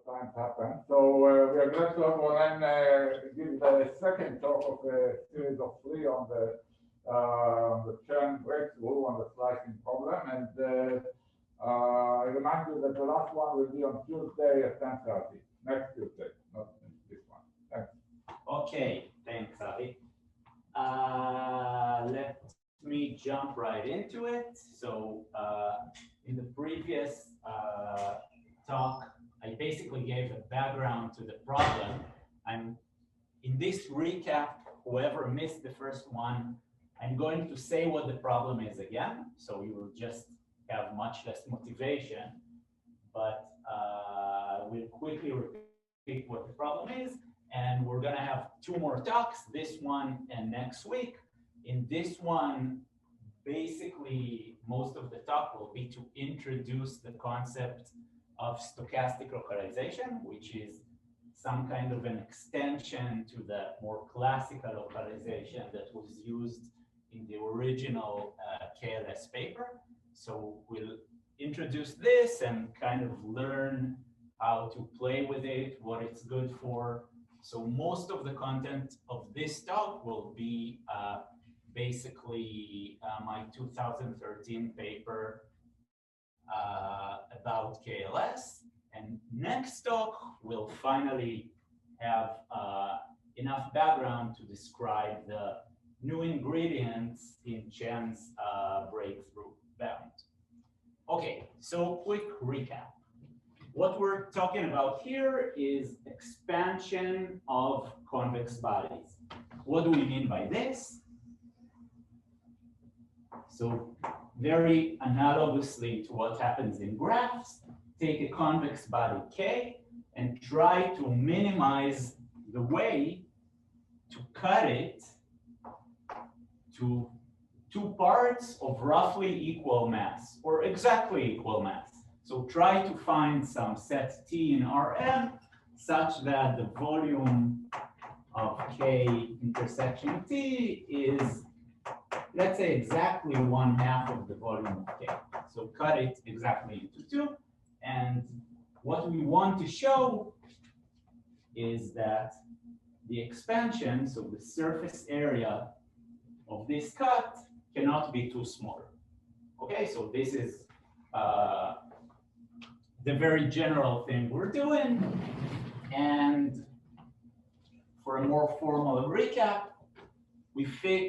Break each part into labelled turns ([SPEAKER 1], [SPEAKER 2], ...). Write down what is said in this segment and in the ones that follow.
[SPEAKER 1] times happen. So we are glad to have Ronen give the second talk of a series of 3 on the Chen breakthrough on the slicing problem. And I remind you that the last one will be on Tuesday at 10:30. Next Tuesday, not this one. Thanks.
[SPEAKER 2] Okay, thanks, Avi. Let me jump right into it. So in the previous talk, I basically gave a background to the problem. I'm in this recap, whoever missed the first one, I'm going to say what the problem is again, so you will just have much less motivation, but we'll quickly repeat what the problem is. And we're going to have 2 more talks, this one and next week. In this one, basically, most of the talk will be to introduce the concept of stochastic localization, which is some kind of an extension to the more classical localization that was used in the original KLS paper. So we'll introduce this and kind of learn how to play with it, what it's good for. So most of the content of this talk will be basically my 2013 paper about KLS. And next talk will finally have enough background to describe the new ingredients in Chen's breakthrough bound. Okay, so quick recap. What we're talking about here is expansion of convex bodies. What do we mean by this? So very analogously to what happens in graphs, take a convex body K and try to minimize the way to cut it to 2 parts of roughly equal mass or exactly equal mass. So try to find some set T in Rm such that the volume of K intersection T is, let's say, exactly 1/2 of the volume of K. So cut it exactly into 2. And what we want to show is that the expansion, so the surface area of this cut, cannot be too small. Okay, so this is the very general thing we're doing. And for a more formal recap, we fix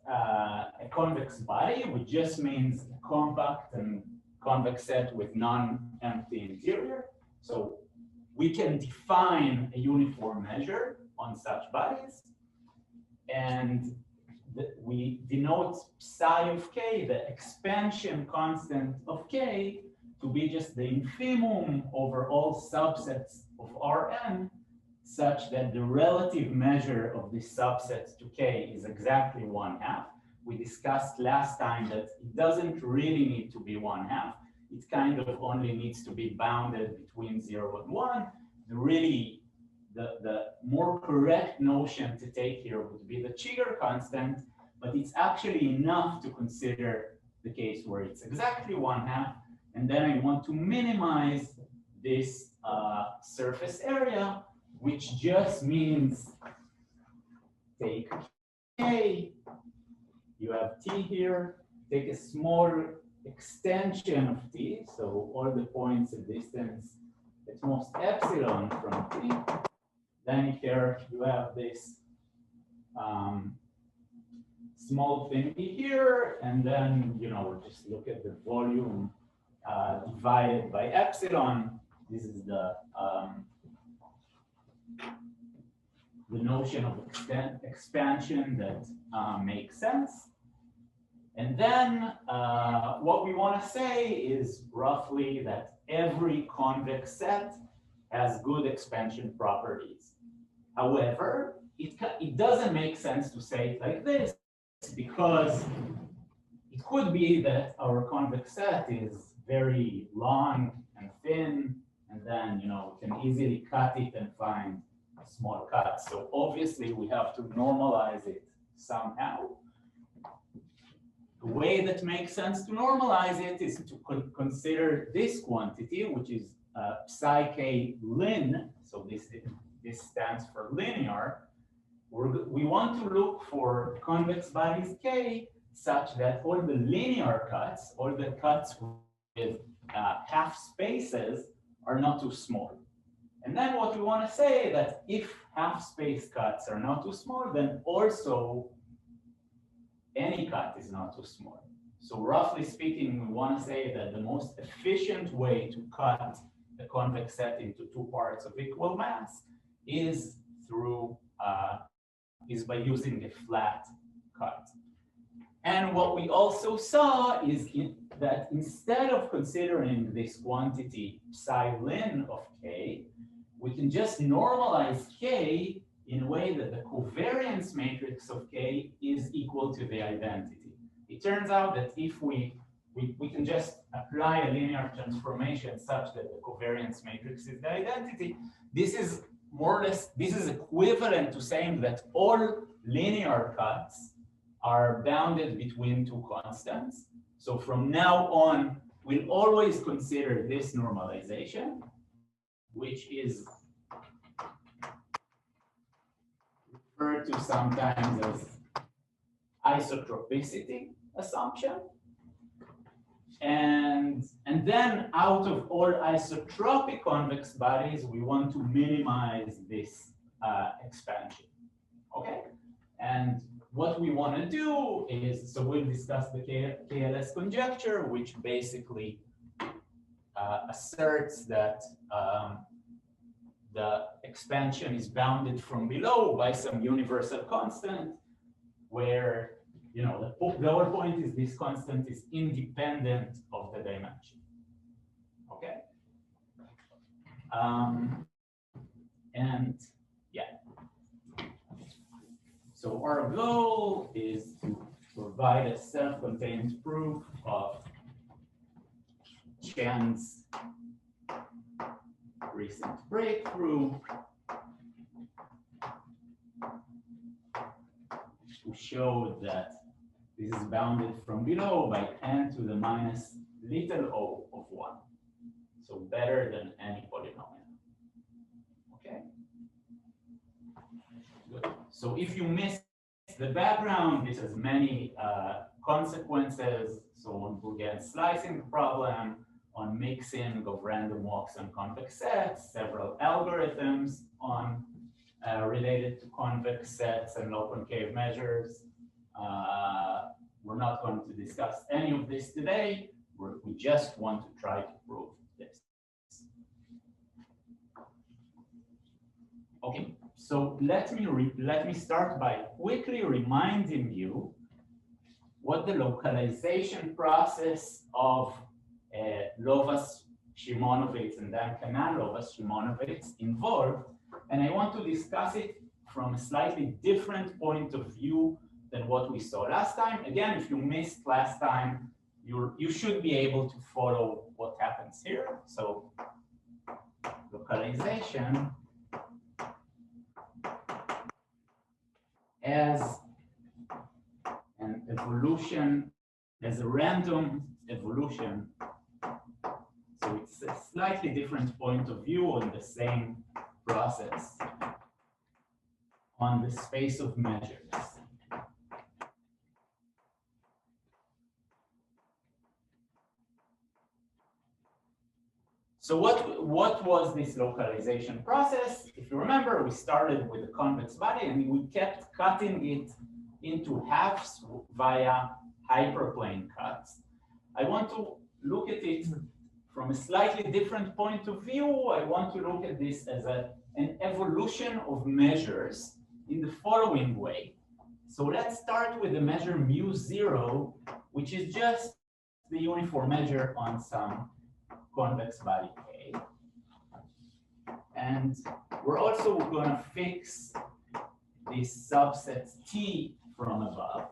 [SPEAKER 2] a convex body, which just means a compact and convex set with non-empty interior. So we can define a uniform measure on such bodies. And we denote psi of k, the expansion constant of k, to be just the infimum over all subsets of Rn, such that the relative measure of this subset to k is exactly 1/2. We discussed last time that it doesn't really need to be 1/2. It kind of only needs to be bounded between 0 and 1. The more correct notion to take here would be the Chigger constant, but it's actually enough to consider the case where it's exactly 1/2. And then I want to minimize this surface area, which just means take K, you have T here, take a small extension of T, so all the points at distance at most epsilon from T. Then here you have this small thingy here, and then just look at the volume divided by epsilon. This is the notion of expansion that makes sense. And then what we want to say is roughly that every convex set has good expansion properties. However, it doesn't make sense to say it like this, because it could be that our convex set is very long and thin, and then we can easily cut it and find small cuts. So obviously we have to normalize it somehow. The way that makes sense to normalize it is to consider this quantity, which is psi k lin, so this stands for linear, we want to look for convex bodies K such that all the linear cuts, all the cuts with half spaces are not too small. And then what we want to say that if half space cuts are not too small, then also any cut is not too small. So roughly speaking, we want to say that the most efficient way to cut the convex set into two parts of equal mass is through by using a flat cut. And what we also saw is that instead of considering this quantity psi ln of k, we can just normalize k in a way that the covariance matrix of k is equal to the identity. It turns out that if we can just apply a linear transformation such that the covariance matrix is the identity, this is more or less, this is equivalent to saying that all linear cuts are bounded between two constants. So from now on, we'll always consider this normalization, which is referred to sometimes as isotropicity assumption. And then out of all isotropic convex bodies, we want to minimize this expansion, okay? And what we want to do is, so we'll discuss the Kls conjecture, which basically asserts that the expansion is bounded from below by some universal constant, where the whole point is this constant is independent of the dimension. Okay. And yeah. So our goal is to provide a self-contained proof of Chen's recent breakthrough to show that this is bounded from below by n to the minus little o of 1. So better than any polynomial. Okay? Good. So if you miss the background, this has many consequences. So on Bourgain slicing problem, on mixing of random walks on convex sets, several algorithms on related to convex sets and low concave measures. We're not going to discuss any of this today. We just want to try to prove this. Okay, so let me start by quickly reminding you what the localization process of Lovasz-Simonovits and then Kannan-Lovasz-Simonovits involved. And I want to discuss it from a slightly different point of view than what we saw last time. Again, if you missed last time, you should be able to follow what happens here. So localization as an evolution, as a random evolution. So it's a slightly different point of view on the same process on the space of measures. So what was this localization process? If you remember, we started with a convex body and we kept cutting it into halves via hyperplane cuts. I want to look at it from a slightly different point of view. I want to look at this as an evolution of measures in the following way. So let's start with the measure mu0, which is just the uniform measure on some convex body K. And we're also going to fix this subset T from above.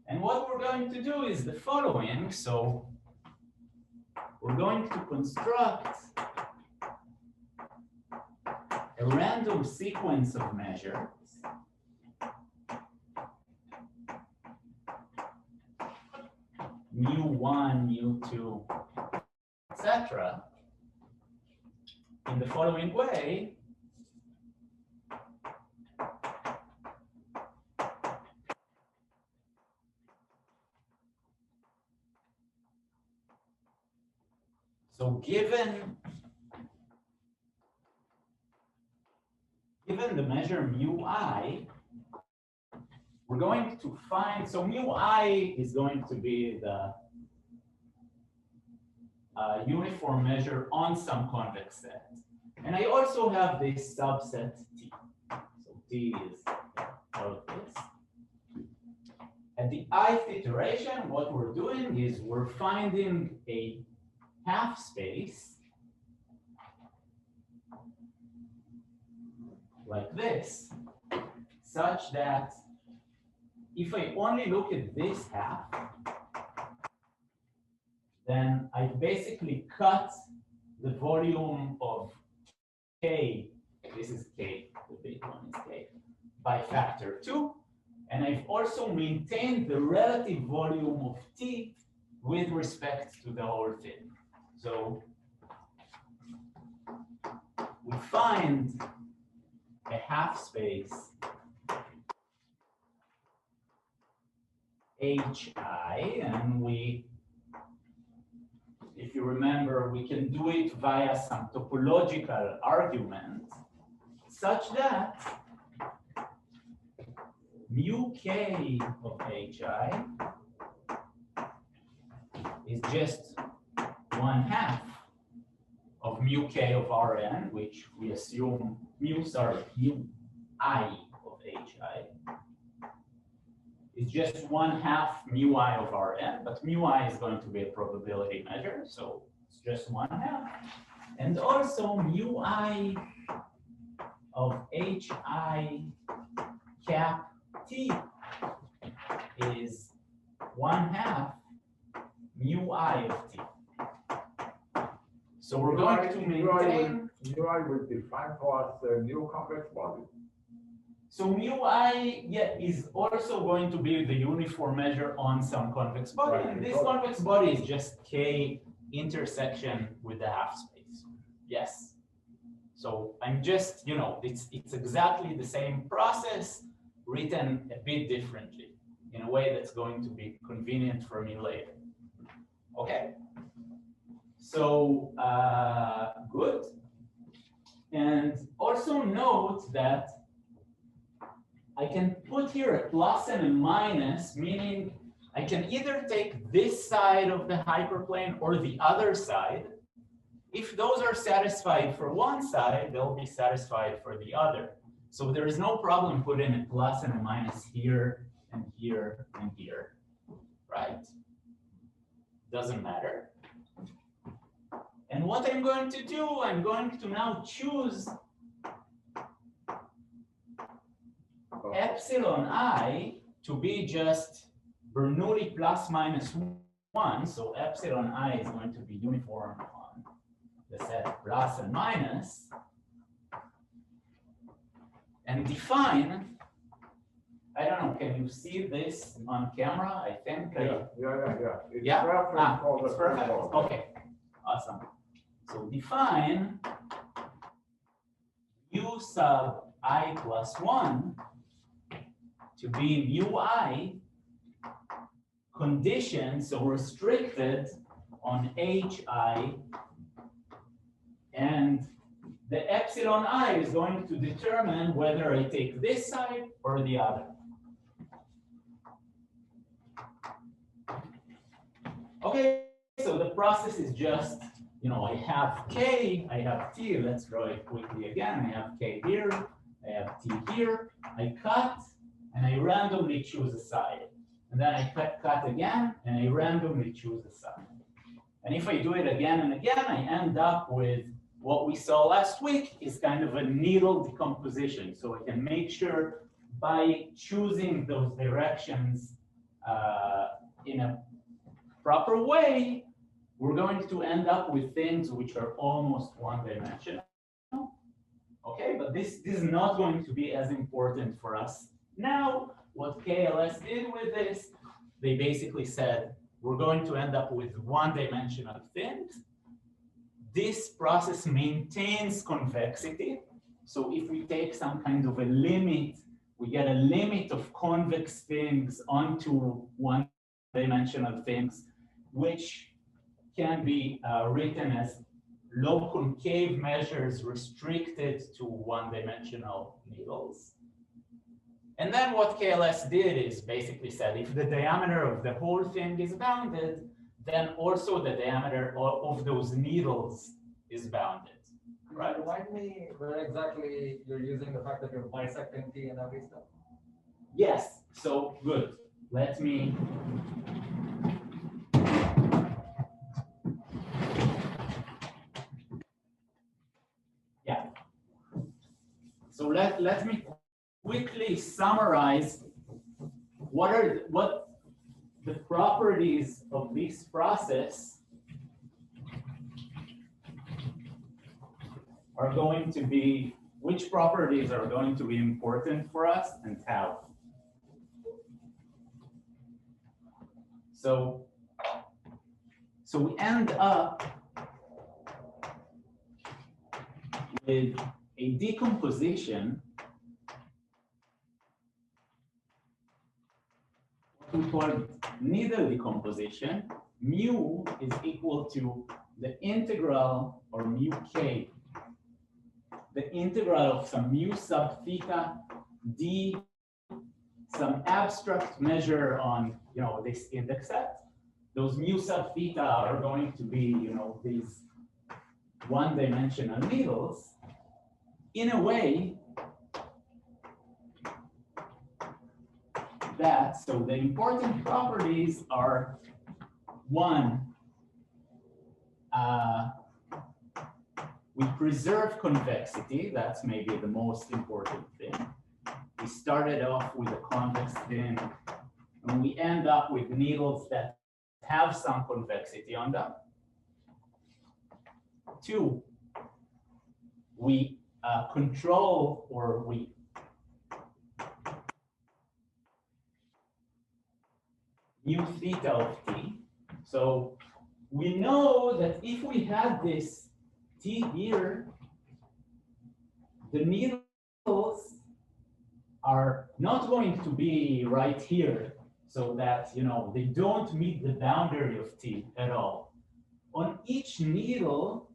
[SPEAKER 2] And what we're going to do is the following. So we're going to construct a random sequence of measures mu1, mu2, etc. in the following way. So given the measure mu I, we're going to find, so mu I is going to be the uniform measure on some convex set. And I also have this subset T. So T is all of this. At the ith iteration, what we're doing is we're finding a half space like this, such that if I only look at this half, then I basically cut the volume of K, this is K, the big one is K, by factor 2. And I've also maintained the relative volume of T with respect to the whole thing. So we find a half space HI, and we, if you remember, we can do it via some topological argument such that mu K of HI is just 1/2 of mu K of Rn, which we assume mu I of HI is just 1/2 mu I of Rn, but mu I is going to be a probability measure, so it's just 1/2. And also mu I of HI cap T is 1/2 mu I of T. So we're going to maintain.
[SPEAKER 1] Mu I will define for us a new convex body.
[SPEAKER 2] So mu I, yeah, is also going to be the uniform measure on some convex body. Right. And this convex body is just K intersection with the half space. Yes. So I'm just, you know, it's exactly the same process written a bit differently in a way that's going to be convenient for me later. Okay. So good. And also note that I can put here a plus and a minus, meaning I can either take this side of the hyperplane or the other side. If those are satisfied for one side, they'll be satisfied for the other. So there is no problem putting a plus and a minus here and here and here, right? Doesn't matter. And what I'm going to do, I'm going to now choose epsilon I to be just Bernoulli plus minus 1. So epsilon I is going to be uniform on the set plus and minus. And define, I don't know, can you see this on camera? I think.
[SPEAKER 1] Yeah. It's
[SPEAKER 2] yeah?
[SPEAKER 1] perfect.
[SPEAKER 2] It's perfect. Okay, awesome. So define u sub I plus 1 to be mu I conditioned, so restricted on HI, and the epsilon I is going to determine whether I take this side or the other. Okay, so the process is just, you know, I have K, I have T, let's draw it quickly again. I have K here, I have T here, I cut, and I randomly choose a side. And then I cut again, and I randomly choose a side. And if I do it again and again, I end up with what we saw last week is kind of a needle decomposition. So I can make sure by choosing those directions in a proper way, we're going to end up with things which are almost one-dimensional. Okay, but this is not going to be as important for us now. What KLS did with this, they basically said, we're going to end up with one-dimensional things, this process maintains convexity. So if we take some kind of a limit, we get a limit of convex things onto one-dimensional things, which can be written as low concave measures restricted to one-dimensional needles. And then what KLS did is basically said, if the diameter of the whole thing is bounded, then also the diameter of those needles is bounded. Right.
[SPEAKER 3] Remind me where exactly you're using the fact that you're bisecting T and every step?
[SPEAKER 2] Yes, so good. Let me. Yeah. So let me quickly summarize what the properties of this process are going to be, which properties are going to be important for us and how. So we end up with a decomposition, what we call needle decomposition. Mu is equal to the integral, or mu k, the integral of some mu sub theta d, some abstract measure on, this index set. Those mu sub theta are going to be, these one-dimensional needles. In a way that, so the important properties are, one, we preserve convexity. That's maybe the most important thing. We started off with a convex thing, and we end up with needles that have some convexity on them. Two, we control, or we mu theta of t. So we know that if we had this t here, the needles are not going to be right here, so that they don't meet the boundary of t at all. On each needle,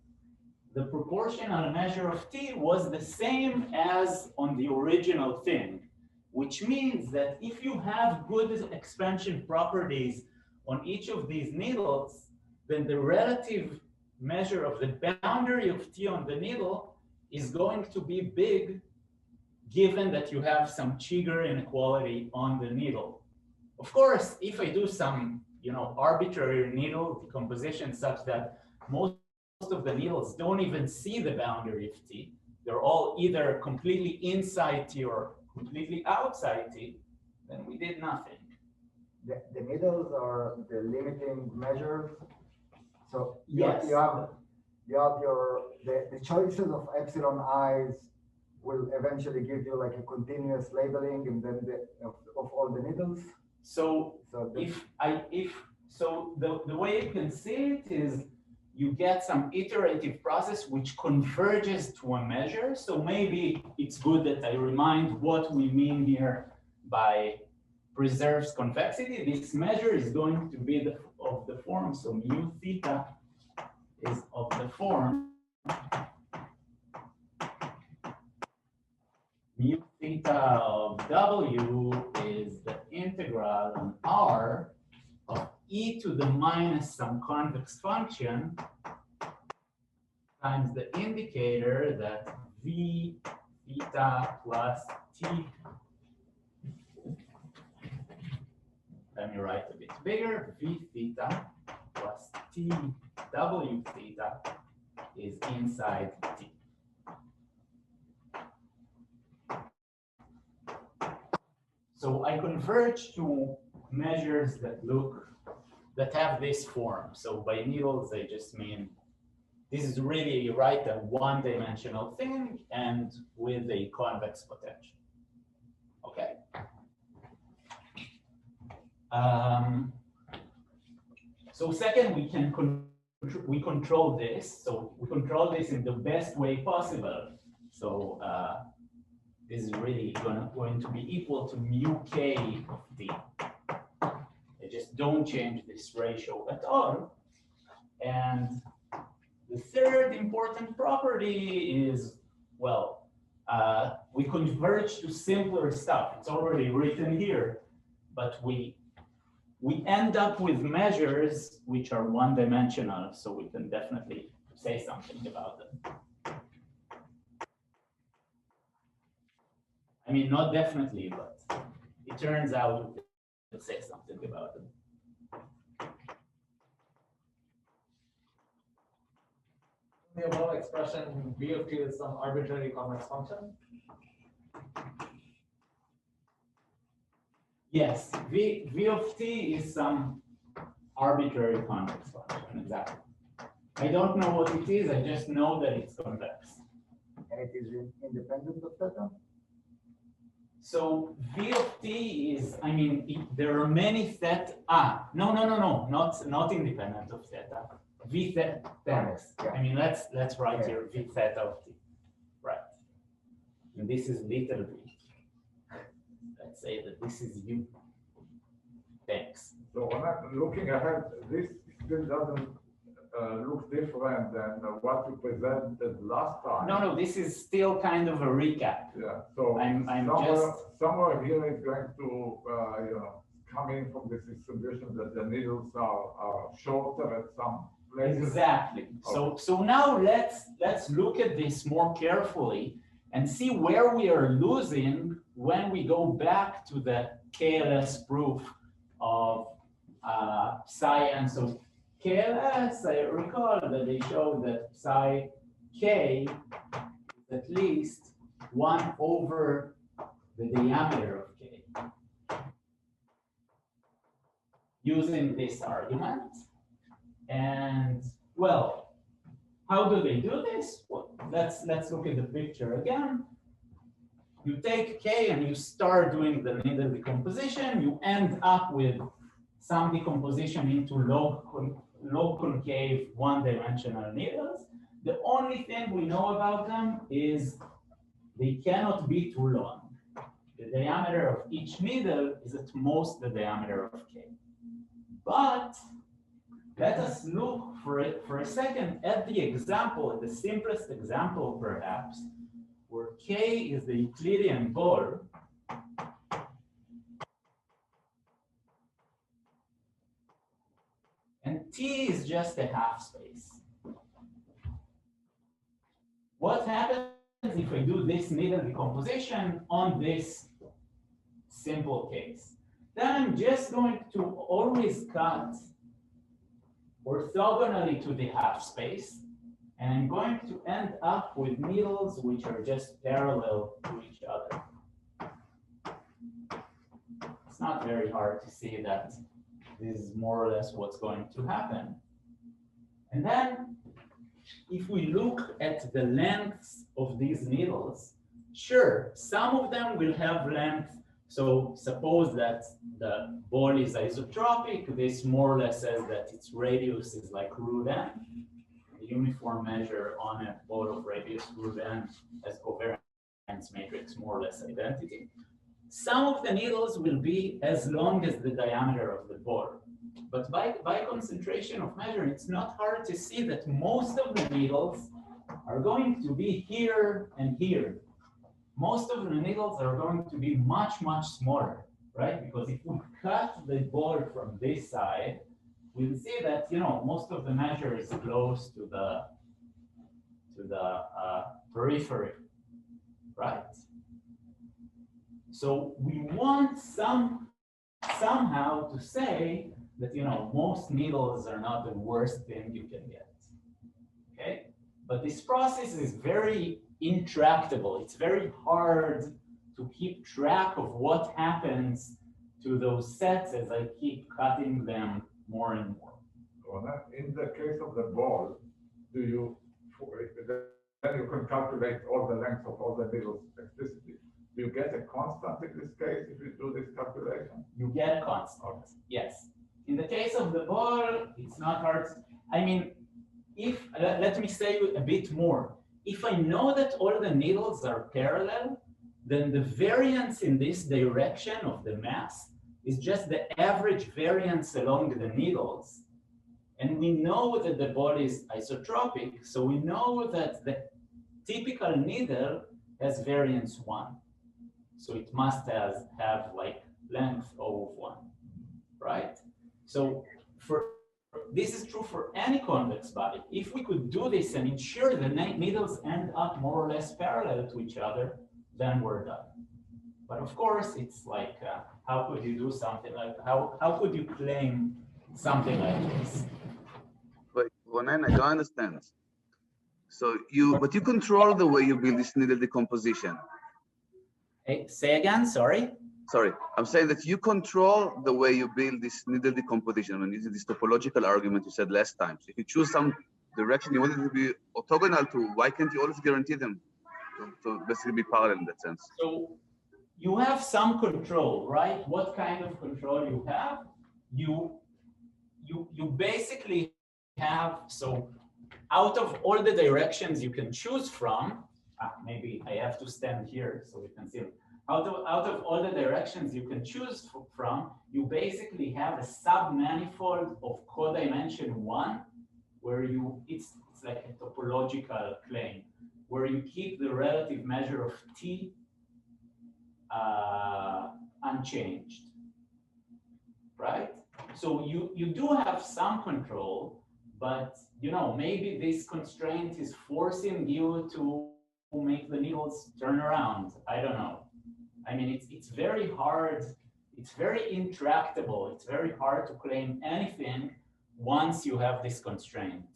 [SPEAKER 2] the proportional measure of t was the same as on the original thing, which means that if you have good expansion properties on each of these needles, then the relative measure of the boundary of t on the needle is going to be big, given that you have some Chigger inequality on the needle. Of course, if I do some arbitrary needle decomposition such that most of the needles don't even see the boundary of t, they're all either completely inside t or completely outside t, then we did nothing.
[SPEAKER 3] The needles are the limiting measures. So
[SPEAKER 2] yes,
[SPEAKER 3] you have the choices of epsilon i's will eventually give you like a continuous labeling, and then of all the needles.
[SPEAKER 2] So the way you can see it is you get some iterative process which converges to a measure. So maybe it's good that I remind what we mean here by preserves convexity. This measure is going to be of the form, so mu theta is of the form mu theta of w is the integral on r of e to the minus some convex function times the indicator that v theta plus t. Let me write a bit bigger. V theta plus t w theta is inside t. So I converge to measures that have this form. So by needles, I just mean this is really a one-dimensional thing and with a convex potential. Okay. So second, we can we control this. So we control this in the best way possible. So this is really going to be equal to mu k of t. I just don't change this ratio at all. And the third important property is, well, we converge to simpler stuff. It's already written here, but we end up with measures which are one-dimensional, so we can definitely say something about them. I mean, not definitely, but it turns out we can say something about them.
[SPEAKER 4] The above expression v of t is some arbitrary convex function.
[SPEAKER 2] Yes, v of t is some arbitrary convex function, exactly. I don't know what it is, I just know that it's convex.
[SPEAKER 3] And it is independent of theta?
[SPEAKER 2] So v of t is, I mean, there are many theta. No, not independent of theta. V theta.
[SPEAKER 3] Yeah.
[SPEAKER 2] I mean, let's write here v theta of t. Right. And this is little v. Let's say that this is u. Thanks.
[SPEAKER 1] So when I'm looking ahead, this still doesn't look different than what you presented last time.
[SPEAKER 2] No, this is still kind of a recap.
[SPEAKER 1] Yeah. So
[SPEAKER 2] I'm
[SPEAKER 1] somewhere here is going to come in from this distribution that the needles are shorter at some places.
[SPEAKER 2] Exactly. Okay. So now let's look at this more carefully and see where we are losing when we go back to the KLS proof of psi n. So KLS, I recall that they showed that psi k is at least 1 over the diameter of k. Using this argument. And well, how do they do this? Well, let's look at the picture again. You take k and you start doing the needle decomposition. You end up with some decomposition into log concave one-dimensional needles. The only thing we know about them is they cannot be too long. The diameter of each needle is at most the diameter of k. But let us look for a second at the example, the simplest example perhaps, where k is the Euclidean ball. And t is just a half space. What happens if I do this needle decomposition on this simple case? Then I'm just going to always cut orthogonally to the half space, and I'm going to end up with needles which are just parallel to each other. It's not very hard to see that this is more or less what's going to happen. And then if we look at the lengths of these needles, sure, some of them will have length. So suppose that the ball is isotropic. This more or less says that its radius is like root n. The uniform measure on a ball of radius root n has covariance matrix more or less identity. Some of the needles will be as long as the diameter of the ball. But by concentration of measure, it's not hard to see that most of the needles are going to be here and here. Most of the needles are going to be much, much smaller, right? Because if we cut the ball from this side, we'll see that, most of the measure is close to the periphery, right? So we want somehow to say that, most needles are not the worst thing you can get, okay? But this process is very intractable. It's very hard to keep track of what happens to those sets as I keep cutting them more and more.
[SPEAKER 1] In the case of the ball, then you can calculate all the lengths of all the needles explicitly. Do you get a constant in this case if you do this calculation?
[SPEAKER 2] You get a constant, okay. Yes. In the case of the ball, it's not hard. I mean, let me say a bit more. If I know that all the needles are parallel, then the variance in this direction of the mass is just the average variance along the needles. And we know that the body is isotropic, so we know that the typical needle has variance 1. So it must have like length O of 1, right? So this is true for any convex body. If we could do this and ensure the needles end up more or less parallel to each other, then we're done. But of course, it's like, how could you do something like, how could you claim something like this?
[SPEAKER 5] Wait, Ronen, I don't understand. So but you control the way you build this needle decomposition.
[SPEAKER 2] Hey, say again, sorry.
[SPEAKER 5] Sorry, I'm saying that you control the way you build this needle decomposition and using this topological argument you said last time. So if you choose some direction you want it to be orthogonal to, why can't you always guarantee them to basically be parallel in that sense?
[SPEAKER 2] So you have some control, right? What kind of control you have? You basically have, so out of all the directions you can choose from, maybe I have to stand here so we can see it. Out of all the directions you can choose from, you basically have a submanifold of codimension 1, where it's like a topological claim, where you keep the relative measure of T unchanged, right? So you do have some control, but maybe this constraint is forcing you to make the needles turn around. I don't know. I mean, it's very hard. It's very intractable. It's very hard to claim anything once you have this constraint.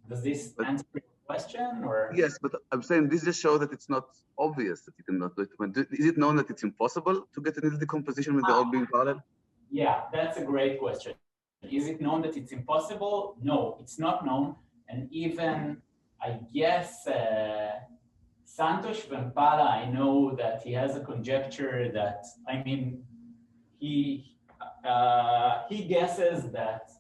[SPEAKER 2] Does this answer your question, or?
[SPEAKER 5] Yes, but I'm saying this just shows that it's not obvious that you cannot do it. Is it known that it's impossible to get a needle decomposition with the all being parallel?
[SPEAKER 2] Yeah, that's a great question. Is it known that it's impossible? No, it's not known. And even, I guess, Santosh Vempala, I know that he has a conjecture that, I mean, he guesses that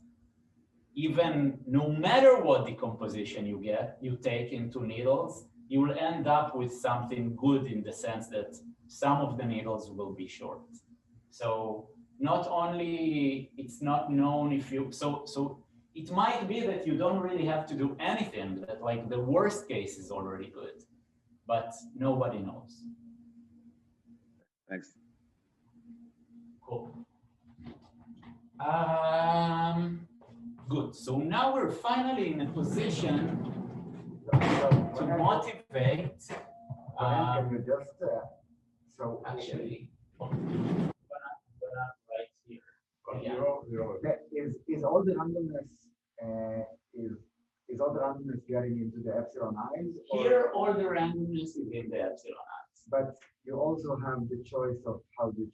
[SPEAKER 2] even no matter what decomposition you take into needles, you will end up with something good in the sense that some of the needles will be short. So not only it's not known if you, so it might be that you don't really have to do anything, that like the worst case is already good, but nobody knows.
[SPEAKER 5] Thanks.
[SPEAKER 2] Cool. Good. So now we're finally in a position to motivate.
[SPEAKER 3] Can you just
[SPEAKER 2] Actually, I'm gonna write here.
[SPEAKER 3] Is all the randomness is all the randomness getting into the epsilon i's?
[SPEAKER 2] Here, all the randomness is in the epsilon i's.
[SPEAKER 3] But you also have the choice of how do you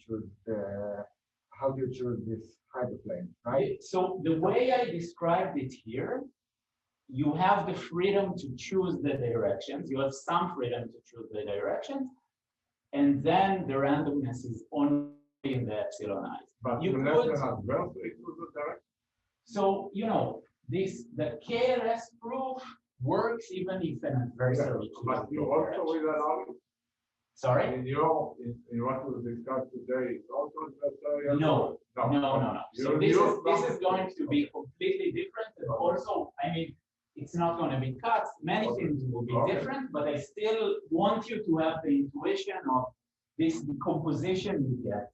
[SPEAKER 3] choose this hyperplane, right?
[SPEAKER 2] So the way I described it here, you have the freedom to choose the directions. You have some freedom to choose the directions, and then the randomness is only in the epsilon i's.
[SPEAKER 1] But
[SPEAKER 2] you
[SPEAKER 1] could.
[SPEAKER 2] So the KLS proof works even if an adversary.
[SPEAKER 1] But you also will allow it.
[SPEAKER 2] Sorry?
[SPEAKER 1] In what we discussed today, it's also adversarial.
[SPEAKER 2] No. So this is going to be completely different. And also, I mean, it's not going to be cut. Many things will be different, but I still want you to have the intuition of this decomposition you get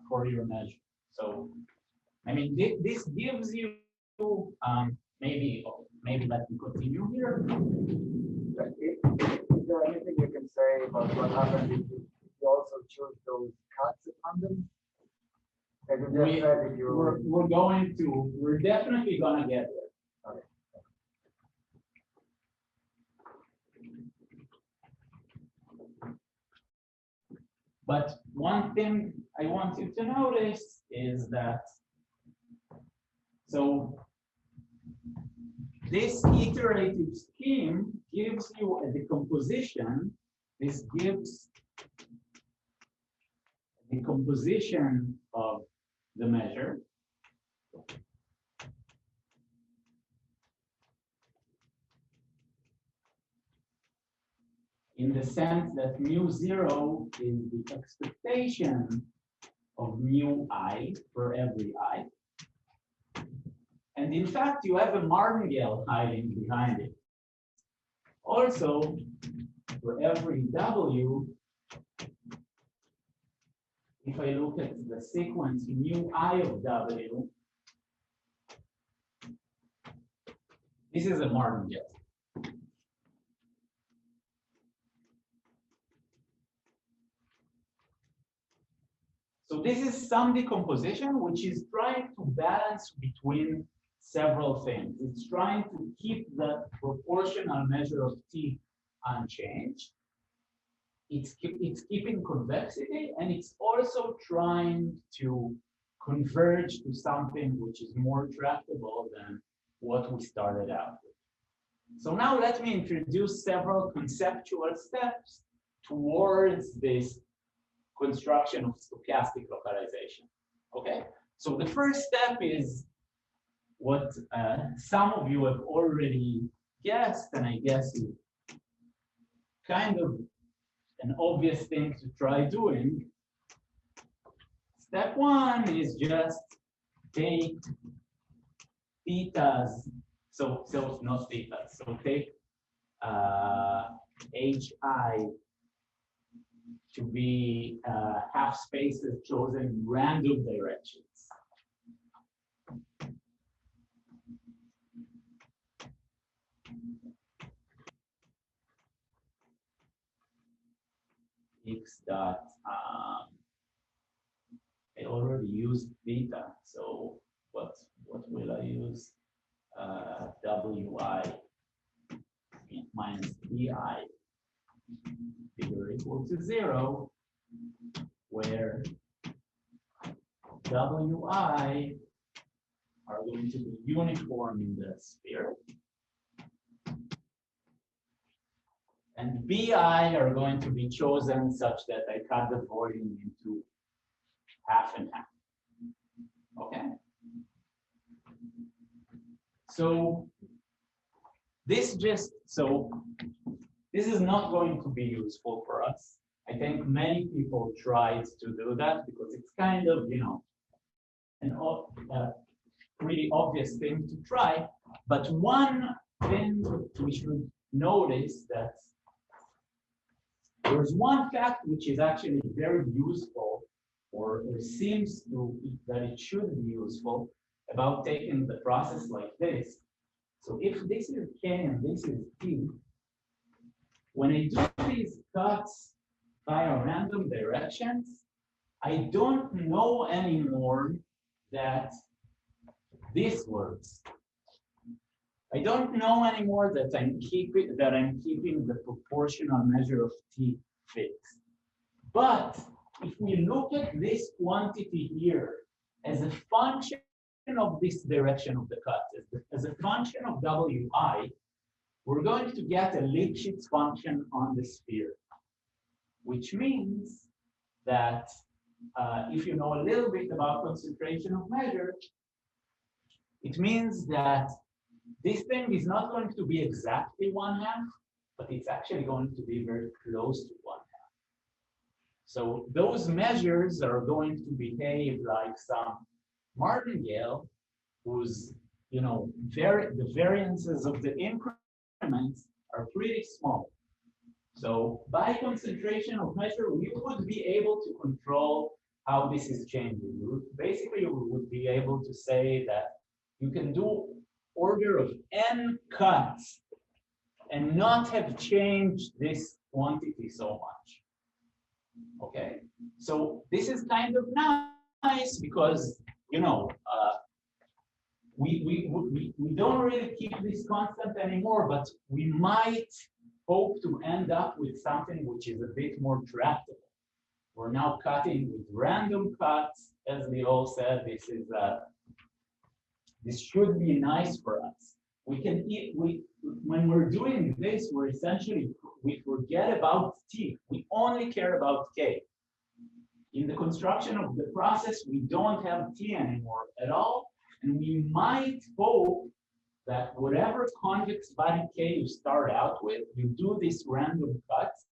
[SPEAKER 2] for your measure. So, I mean, this gives you maybe let me continue here.
[SPEAKER 3] Is there anything you can say about what happened if you also choose those cuts at random?
[SPEAKER 2] We're definitely going to get there.
[SPEAKER 3] Okay.
[SPEAKER 2] But one thing I want you to notice is that, so this iterative scheme gives you a decomposition. This gives a decomposition of the measure. in the sense that mu0 is the expectation of mu I for every I. And in fact, you have a martingale hiding behind it. Also, for every W, if I look at the sequence mu I of W, this is a martingale. So this is some decomposition which is trying to balance between several things. It's trying to keep the proportional measure of T unchanged. It's keeping convexity, and it's also trying to converge to something which is more tractable than what we started out with. So now let me introduce several conceptual steps towards this construction of stochastic localization. Okay, so the first step is what some of you have already guessed, and I guess is kind of an obvious thing to try doing. Step one is just take thetas, so not thetas, so take HI to be half spaces chosen in random directions. X dot, I already used theta, so what will I use? Wi minus bi bigger or equal to 0, where Wi are going to be uniform in the sphere, and bi are going to be chosen such that I cut the voiding into half and half. Okay. So this is not going to be useful for us. I think many people tried to do that because it's kind of, you know, an pretty obvious thing to try. But one thing we should notice that there's one fact which is actually very useful, or seems to that it should be useful about taking the process like this. So if this is K and this is T, when I do these cuts via random directions, I don't know anymore that this works. I don't know anymore that I'm keeping the proportional measure of T fixed. But if we look at this quantity here as a function of this direction of the cut, as a function of Wi, we're going to get a Lipschitz function on the sphere, which means that if you know a little bit about concentration of measure, it means that this thing is not going to be exactly 1/2, but it's actually going to be very close to 1/2. So those measures are going to behave like some martingale whose, you know, the variances of the increments are pretty small. So by concentration of measure, we would be able to control how this is changing. Basically, we would be able to say that you can do order of n cuts and not have changed this quantity so much. Okay, so this is kind of nice because, you know, we don't really keep this constant anymore, but we might hope to end up with something which is a bit more tractable. We're now cutting with random cuts, as we all said. This should be nice for us. When we're doing this, we forget about T. We only care about K. In the construction of the process, we don't have T anymore at all. And we might hope that whatever convex body K you start out with, you do these random cuts,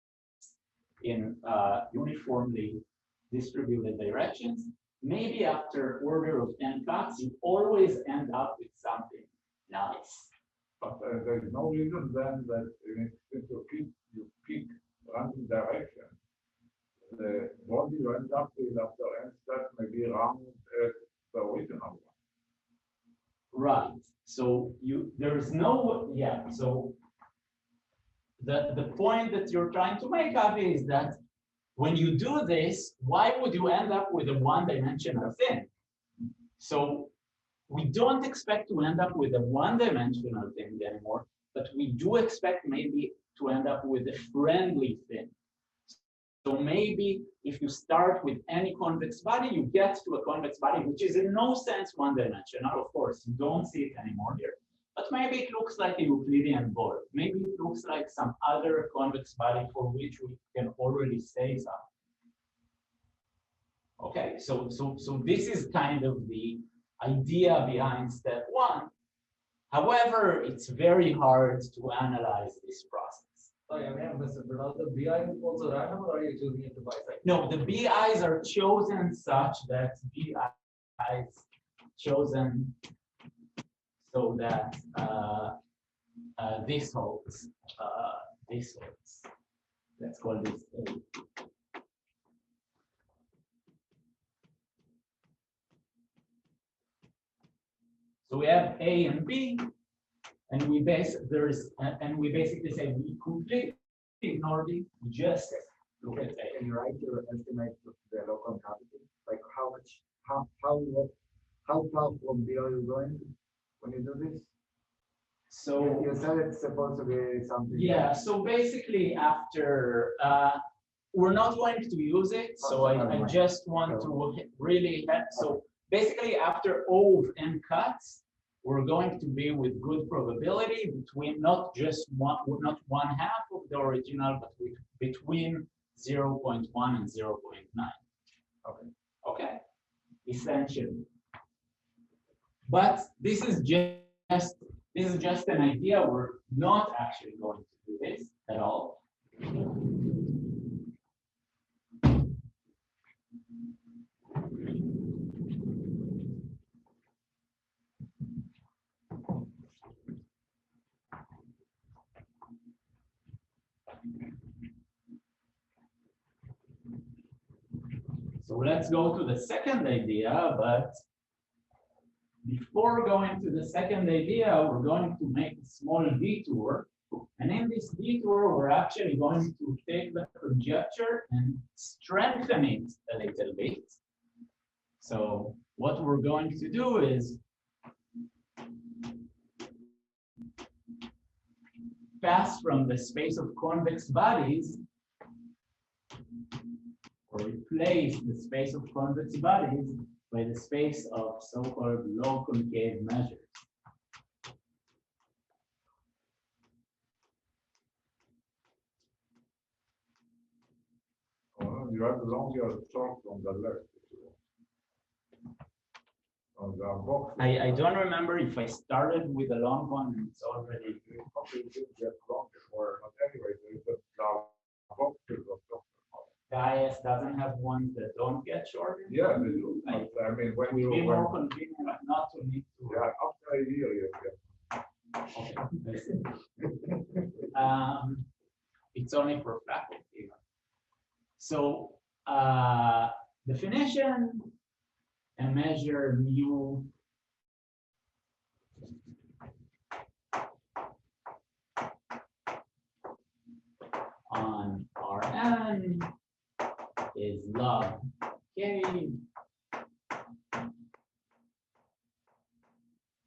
[SPEAKER 2] in uniformly distributed directions, maybe after order of n cuts, you always end up with something nice.
[SPEAKER 1] But there is no reason then that if you pick random direction, the what you end up with after n steps may be around the original one.
[SPEAKER 2] Right. So there is no, yeah. So the point that you're trying to make, Avi, is that when you do this, why would you end up with a one-dimensional thing? So we don't expect to end up with a one-dimensional thing anymore, but we do expect maybe to end up with a friendly thing. So maybe if you start with any convex body, you get to a convex body, which is in no sense one-dimensional. Of course, you don't see it anymore here. But maybe it looks like a Euclidean ball. Maybe it looks like some other convex body for which we can already say something. Okay, so this is kind of the idea behind step one. However, it's very hard to analyze this process.
[SPEAKER 4] Sorry, I may have missed it, but are the BIs also random, or are you choosing it to bisect?
[SPEAKER 2] No, the BIs are chosen such that BIs chosen so that this holds. This holds. Let's call this A. So we have A and B, and we basically say we completely ignore B, we just look at A.
[SPEAKER 3] Can you write your estimate of the local cavity? Like how far from B are you going when you do this?
[SPEAKER 2] So
[SPEAKER 3] You said it's supposed to be something.
[SPEAKER 2] yeah, so basically after we're not going to use it, so I just want to really so basically after O of n cuts, we're going to be with good probability between not one half of the original, but between 0.1 and 0.9.
[SPEAKER 3] Okay.
[SPEAKER 2] Okay, essentially. But this is just an idea. We're not actually going to do this at all. So let's go to the second idea, but before going to the second idea, we're going to make a small detour. And in this detour, we're actually going to take the conjecture and strengthen it a little bit. So what we're going to do is pass from the space of convex bodies, or replace the space of convex bodies by the space of so-called low concave measures.
[SPEAKER 1] You have the longer talk on the left. On the box.
[SPEAKER 2] I don't remember if I started with a long one and it's already.
[SPEAKER 1] Probably didn't get longer, or not anyway. There's a box.
[SPEAKER 2] The IS doesn't have ones that don't get shorter.
[SPEAKER 1] Yeah, they do. I mean, when
[SPEAKER 2] It
[SPEAKER 1] you
[SPEAKER 2] would be more convenient not to need to.
[SPEAKER 1] yeah, after a year, you get.
[SPEAKER 2] Okay. It's only for faculty. So definition and measure mu on Rn is log k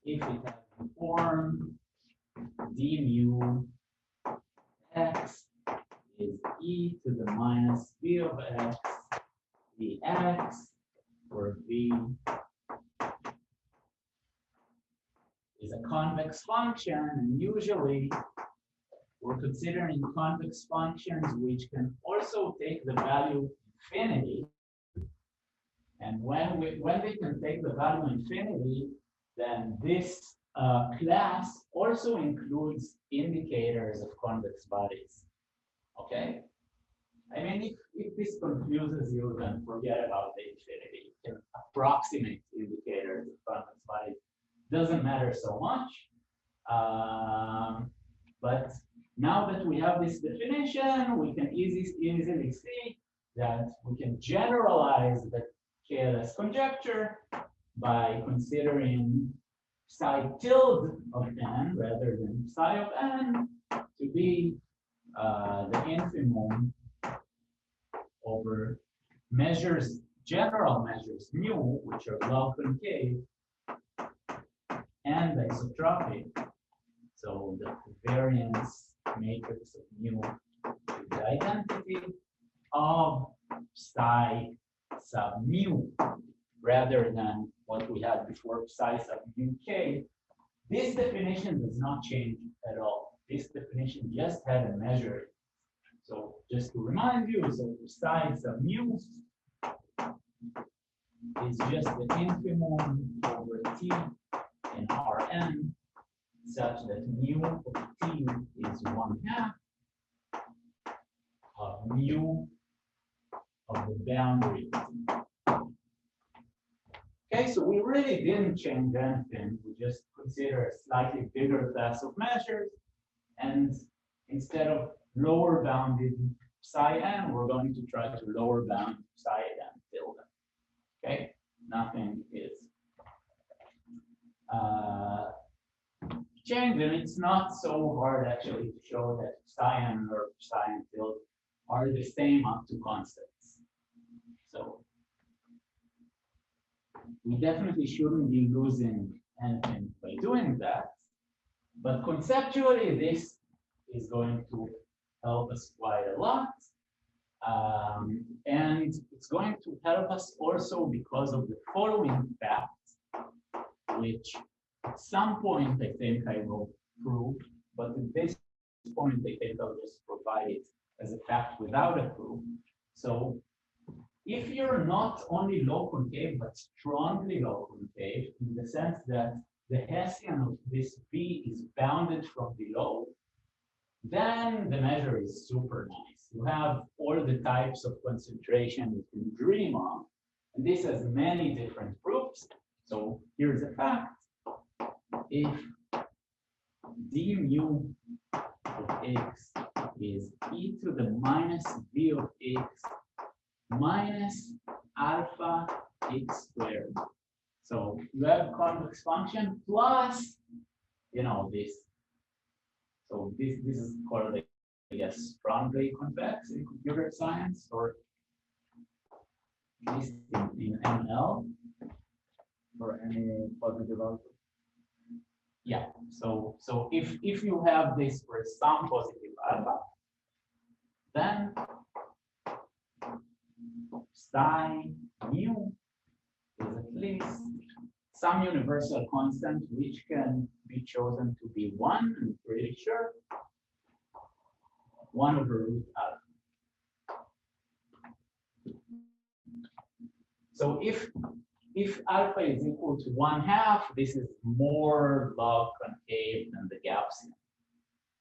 [SPEAKER 2] if it has the form d mu x is e to the minus b of x dx, where b is a convex function, and usually we're considering convex functions which can also take the value infinity. And when they can take the value infinity, then this class also includes indicators of convex bodies. Okay? I mean, if this confuses you, then forget about the infinity. You can approximate indicators of convex, but it doesn't matter so much. But now that we have this definition, we can easily see that we can generalize the Kls conjecture by considering psi tilde of n rather than psi of n to be the infimum over measures, general measures mu, which are log concave and isotropic. So the variance matrix of mu is the identity of psi sub mu rather than what we had before, psi sub mu k. This definition does not change at all. This definition just had a measure. So just to remind you, so psi sub mu is just the infimum over t in Rn, such that mu of t is 1/2 of mu of the boundary. Okay, so we really didn't change anything. We just consider a slightly bigger class of measures, and instead of lower bounded psi n, we're going to try to lower bound psi n tilde. Okay, nothing is changed, and it's not so hard actually to show that psi n or psi n tilde are the same up to constants. So we definitely shouldn't be losing anything by doing that, but conceptually this is going to help us quite a lot. And it's going to help us also because of the following fact, which at some point I think I will prove, but at this point I think I'll just provide it as a fact without a proof. So if you're not only low concave, but strongly low concave, in the sense that the Hessian of this V is bounded from below, then the measure is super nice. You have all the types of concentration you can dream of. And this has many different proofs. So here's a fact. If d mu of x is e to the minus v of x minus alpha x squared. So you have convex function plus, you know, this. So this is called, I guess, strongly convex in computer science, or at least in ML.
[SPEAKER 3] For any positive output.
[SPEAKER 2] Yeah. So if you have this for some positive alpha, then psi mu is at least some universal constant which can be chosen to be 1, I'm pretty sure, 1 over root alpha. So if alpha is equal to 1/2, this is more log concave than the Gaussian.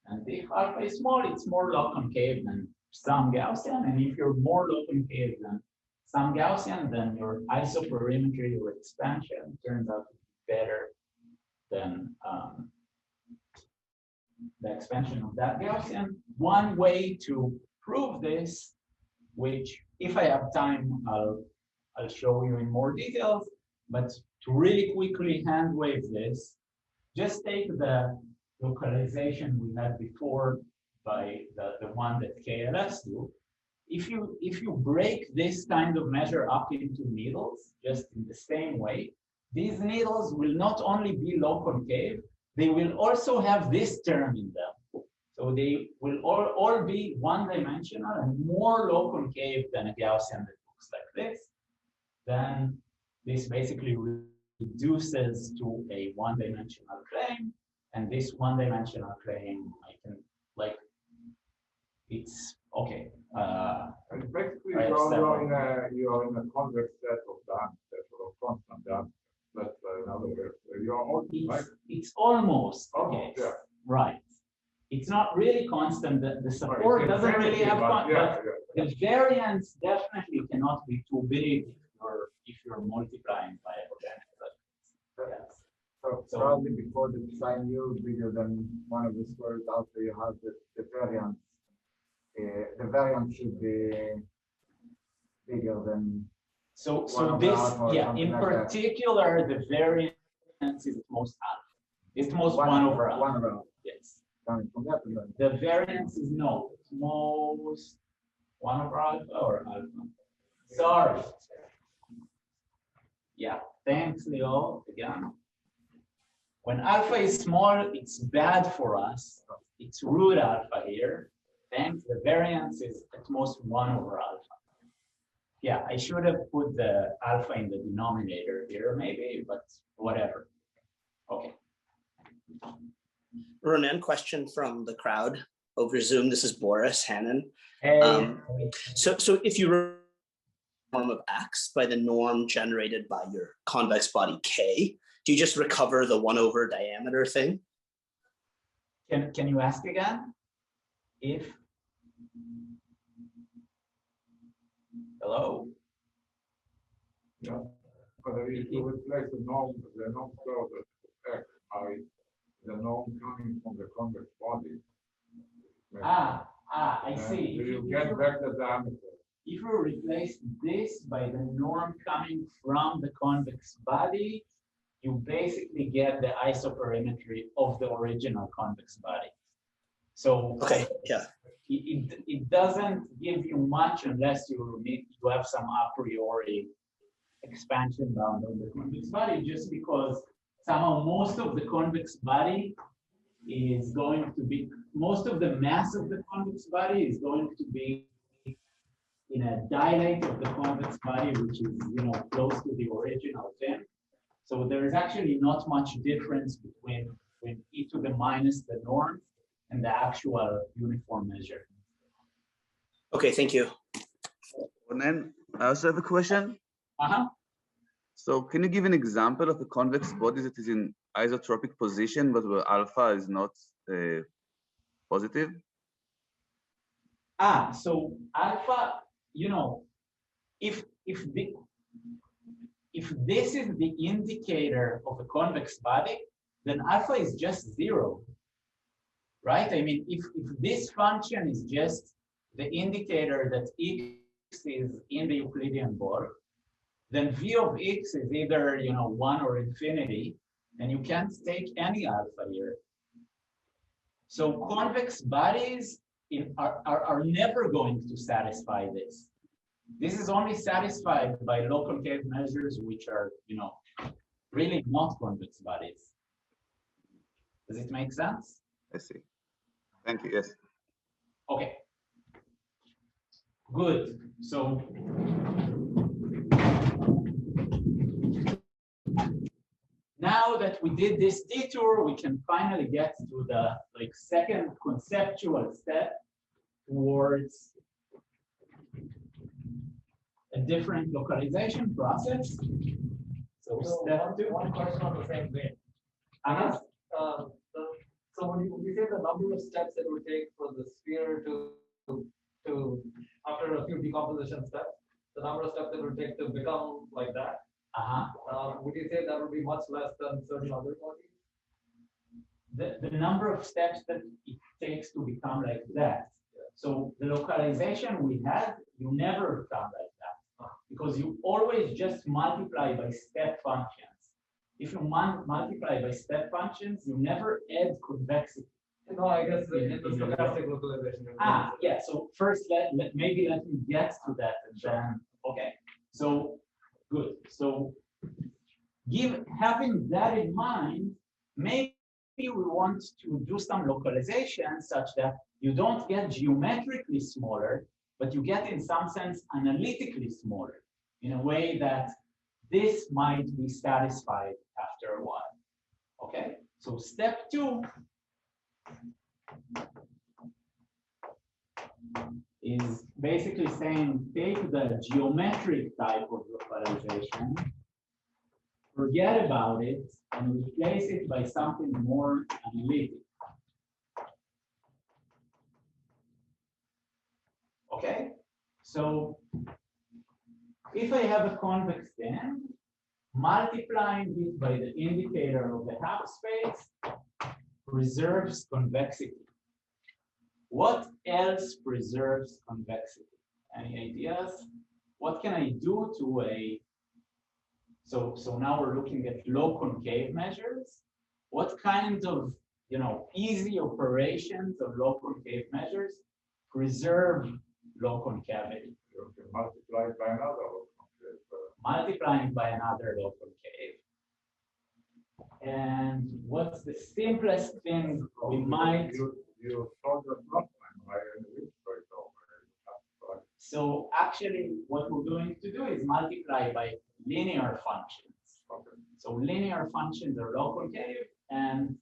[SPEAKER 2] And if alpha is small, it's more log concave than some Gaussian. And if you're more log concave than some Gaussian, then your isoperimetry or expansion turns out to be better than the expansion of that Gaussian. One way to prove this, which if I have time, I'll show you in more details, but to really quickly hand wave this, just take the localization we had before by the one that KLS do. If you break this kind of measure up into needles, just in the same way, these needles will not only be low concave, they will also have this term in them. So they will all be one-dimensional and more low concave than a Gaussian that looks like this. Then this basically reduces to a one-dimensional claim, and this one-dimensional claim, I can, like, it's okay.
[SPEAKER 1] Basically, you're in a convex set of that of constant that. That's in other words, you're also
[SPEAKER 2] it's almost
[SPEAKER 1] okay. Yeah.
[SPEAKER 2] Right. it's not really constant. The support doesn't really have but the variance definitely cannot be too big if you're multiplying by yes.
[SPEAKER 3] So probably before the design yield bigger than one of the squares alpha, you have the variance. The variance should be bigger than.
[SPEAKER 2] So this, yeah, in particular, the variance is most alpha. It's most 1 over alpha.
[SPEAKER 3] 1 over alpha.
[SPEAKER 2] Yes.
[SPEAKER 3] Coming from that,
[SPEAKER 2] the variance is no, it's most 1 over alpha or alpha. Sorry. Yeah, thanks, Leo, again. When alpha is small, it's bad for us. It's root alpha here. Thanks, the variance is at most 1 over alpha. Yeah, I should have put the alpha in the denominator here, maybe, but whatever. Okay.
[SPEAKER 6] Ronen, question from the crowd over Zoom. This is Boris Hannon.
[SPEAKER 2] Hey.
[SPEAKER 6] So if you remove the norm of X by the norm generated by your convex body K, do you just recover the 1 over diameter thing?
[SPEAKER 2] Can you ask again? If hello?
[SPEAKER 1] Yeah, but if you replace the norm curve of X by the norm coming from the convex body.
[SPEAKER 2] I see.
[SPEAKER 1] So you get back the diameter.
[SPEAKER 2] If you replace this by the norm coming from the convex body, you basically get the isoperimetry of the original convex body. So
[SPEAKER 6] okay, yeah.
[SPEAKER 2] It doesn't give you much unless you have some a priori expansion bound on the convex body, just because somehow most of the convex body is going to be, most of the mass of the convex body is going to be in a dilate of the convex body, which is, close to the original thing. So there is actually not much difference between e to the minus the norm and the actual uniform measure.
[SPEAKER 6] Okay, thank you.
[SPEAKER 5] And then I also have a question. So can you give an example of a convex body that is in isotropic position, but where alpha is not positive?
[SPEAKER 2] So alpha, if this is the indicator of a convex body, then alpha is just 0, right? I mean, if this function is just the indicator that x is in the Euclidean Borg, then v of x is either 1 or infinity, and you can't take any alpha here. So convex bodies are never going to satisfy this. This is only satisfied by local cave measures, which are, really not convex bodies. Does it make sense?
[SPEAKER 5] I see. Thank you. Yes.
[SPEAKER 2] Okay. Good. So now that we did this detour, we can finally get to the second conceptual step towards a different localization process. So step 2.
[SPEAKER 4] One question on the same vein. So when you say the number of steps it would take for the sphere to after a few decomposition steps, the number of steps it would take to become like that, would you say that would be much less than certain other bodies?
[SPEAKER 2] The number of steps that it takes to become like that. So the localization we had, you never become like that, because you always just multiply by step functions. If you multiply by step functions, you never add convexity.
[SPEAKER 4] No, I guess in the stochastic localization.
[SPEAKER 2] Yeah. So first, maybe let me get to that, and then okay. So good. So having that in mind, maybe we want to do some localization such that you don't get geometrically smaller, but you get in some sense analytically smaller, in a way that this might be satisfied after a while. Okay, so step 2 is basically saying take the geometric type of localization, forget about it, and replace it by something more analytic. Okay, so if I have a convex band, multiplying it by the indicator of the half space preserves convexity. What else preserves convexity? Any ideas? What can I do to a, so now we're looking at low concave measures. What kind of, easy operations of low concave measures preserve low concavity?
[SPEAKER 1] You can multiply it by another low concave.
[SPEAKER 2] Multiplying by another low concave. And what's the simplest thing we might?
[SPEAKER 1] You solve the problem, right?
[SPEAKER 2] So actually, what we're going to do is multiply by linear functions.
[SPEAKER 1] Okay.
[SPEAKER 2] So linear functions are low concave, and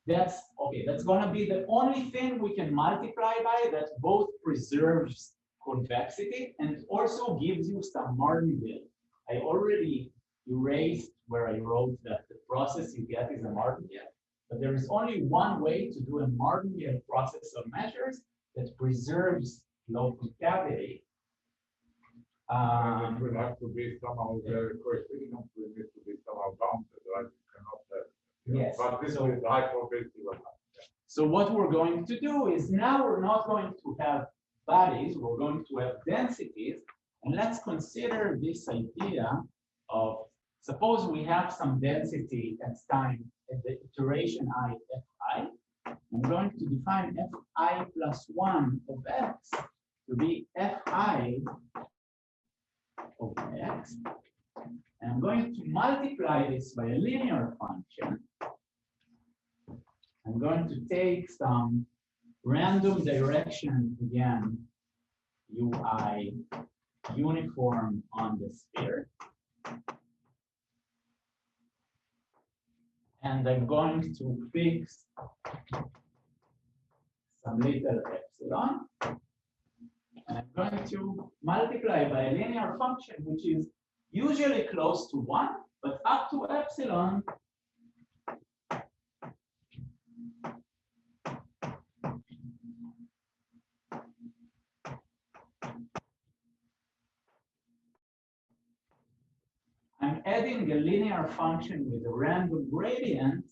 [SPEAKER 2] that's okay. That's going to be the only thing we can multiply by that both preserves convexity and also gives you some martingale. I already erased where I wrote that the process you get is a martingale, but there is only one way to do a martingale process of measures that preserves low concavity.
[SPEAKER 1] It will have to be somehow, the coefficient will need to be somehow bounded, right? You cannot have,
[SPEAKER 2] Yes.
[SPEAKER 1] But this is the hypothetical one.
[SPEAKER 2] So what we're going to do is now we're not going to have bodies, we're going to have densities. And let's consider this idea of, suppose we have some density at time at the iteration I, fi. I'm going to define fi plus 1 of x to be fi of x. And I'm going to multiply this by a linear function. I'm going to take some random direction again, ui uniform on the sphere. And I'm going to fix some little epsilon. And I'm going to multiply by a linear function, which is usually close to 1, but up to epsilon. I'm adding a linear function with a random gradient,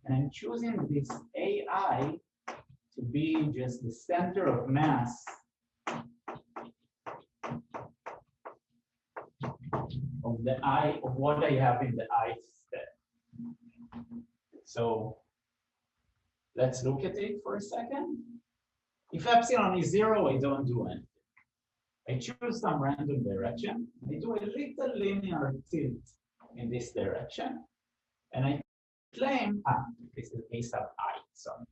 [SPEAKER 2] and I'm choosing this AI to be just the center of mass of the I of what I have in the I step. So let's look at it for a second. If epsilon is 0, I don't do anything. I choose some random direction. I do a little linear tilt in this direction, and I claim, this is a sub I, sorry.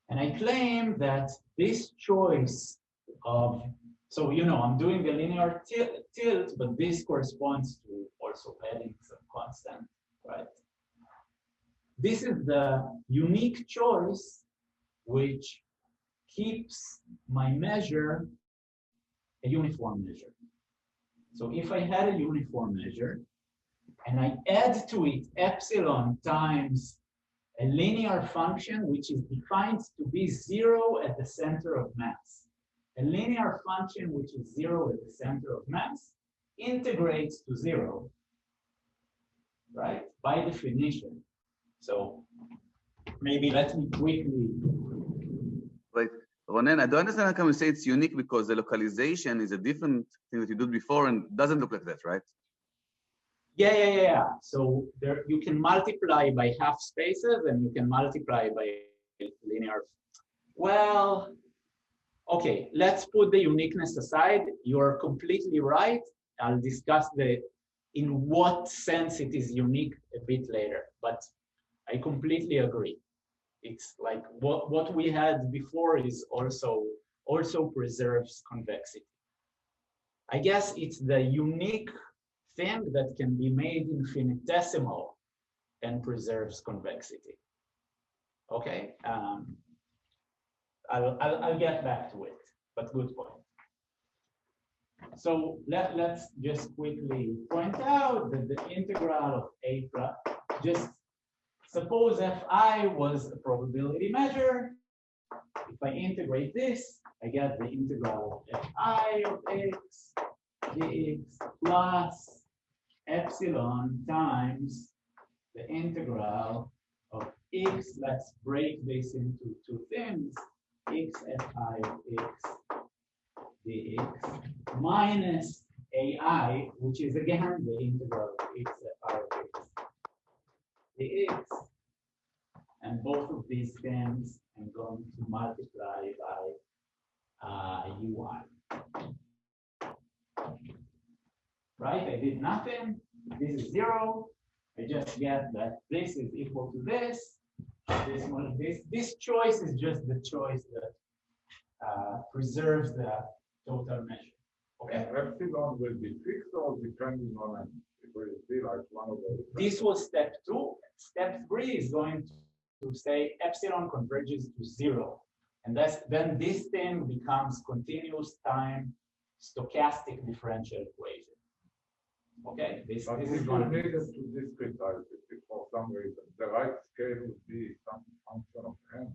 [SPEAKER 2] And I claim that this choice of, so I'm doing a linear tilt, but this corresponds to also adding some constant, right? This is the unique choice which keeps my measure a uniform measure. So if I had a uniform measure and I add to it epsilon times a linear function which is defined to be 0 at the center of mass. A linear function which is 0 at the center of mass integrates to 0, right? By definition. So maybe let me quickly.
[SPEAKER 5] Wait, Ronen, I don't understand how come you say it's unique, because the localization is a different thing that you did before and doesn't look like that, right?
[SPEAKER 2] Yeah. So there you can multiply by half spaces and you can multiply by linear. Well, okay, let's put the uniqueness aside. You're completely right. I'll discuss in what sense it is unique a bit later, but I completely agree. It's like what we had before is also preserves convexity. I guess it's the unique thing that can be made infinitesimal and preserves convexity. Okay, I'll get back to it, but good point. So let's just quickly point out that the integral of a plus, just suppose fi was a probability measure, If I integrate this, I get the integral of fi of x dx plus epsilon times the integral of x. Let's break this into two things. X fi of x dx minus ai, which is again the integral of x fi of x dx. And both of these things I'm going to multiply by ui. Right? I did nothing. This is 0. I just get that this is equal to this. This one, this choice is just the choice that preserves the total measure. Okay.
[SPEAKER 1] And epsilon will be fixed or depending on it? It will be like one of those.
[SPEAKER 2] This was step 2. Step 3 is going to say epsilon converges to 0. And then this thing becomes continuous time stochastic differential equation. Okay, this is going to be
[SPEAKER 1] needed to discretize it for some reason. The right scale would be some function of n.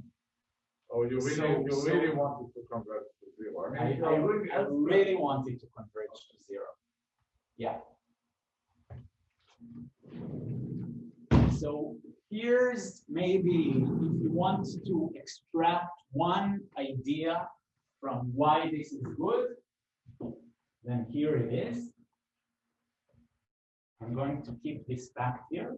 [SPEAKER 1] Or you really wanted to convert to 0.
[SPEAKER 2] I really wanted to converge to 0. Yeah. So here's maybe if you want to extract one idea from why this is good, then here it is. I'm going to keep this fact here.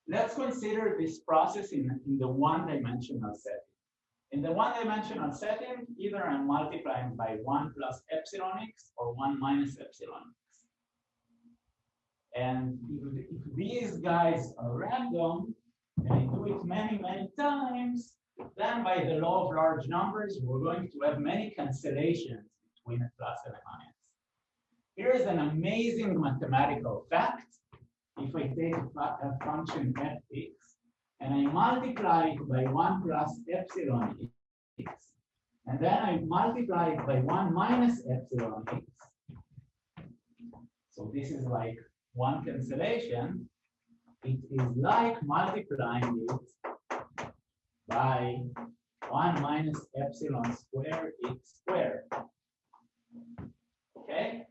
[SPEAKER 2] Let's consider this process in the one-dimensional setting. In the one-dimensional setting, either I'm multiplying by 1 plus epsilon x or 1 minus epsilon x. And if these guys are random, and I do it many, many times, then by the law of large numbers, we're going to have many cancellations between a plus and a minus. Here is an amazing mathematical fact. If I take a function fx and I multiply it by 1 plus epsilon x, and then I multiply it by 1 minus epsilon x, so this is like one cancellation, it is like multiplying it by 1 minus epsilon squared x squared. Okay?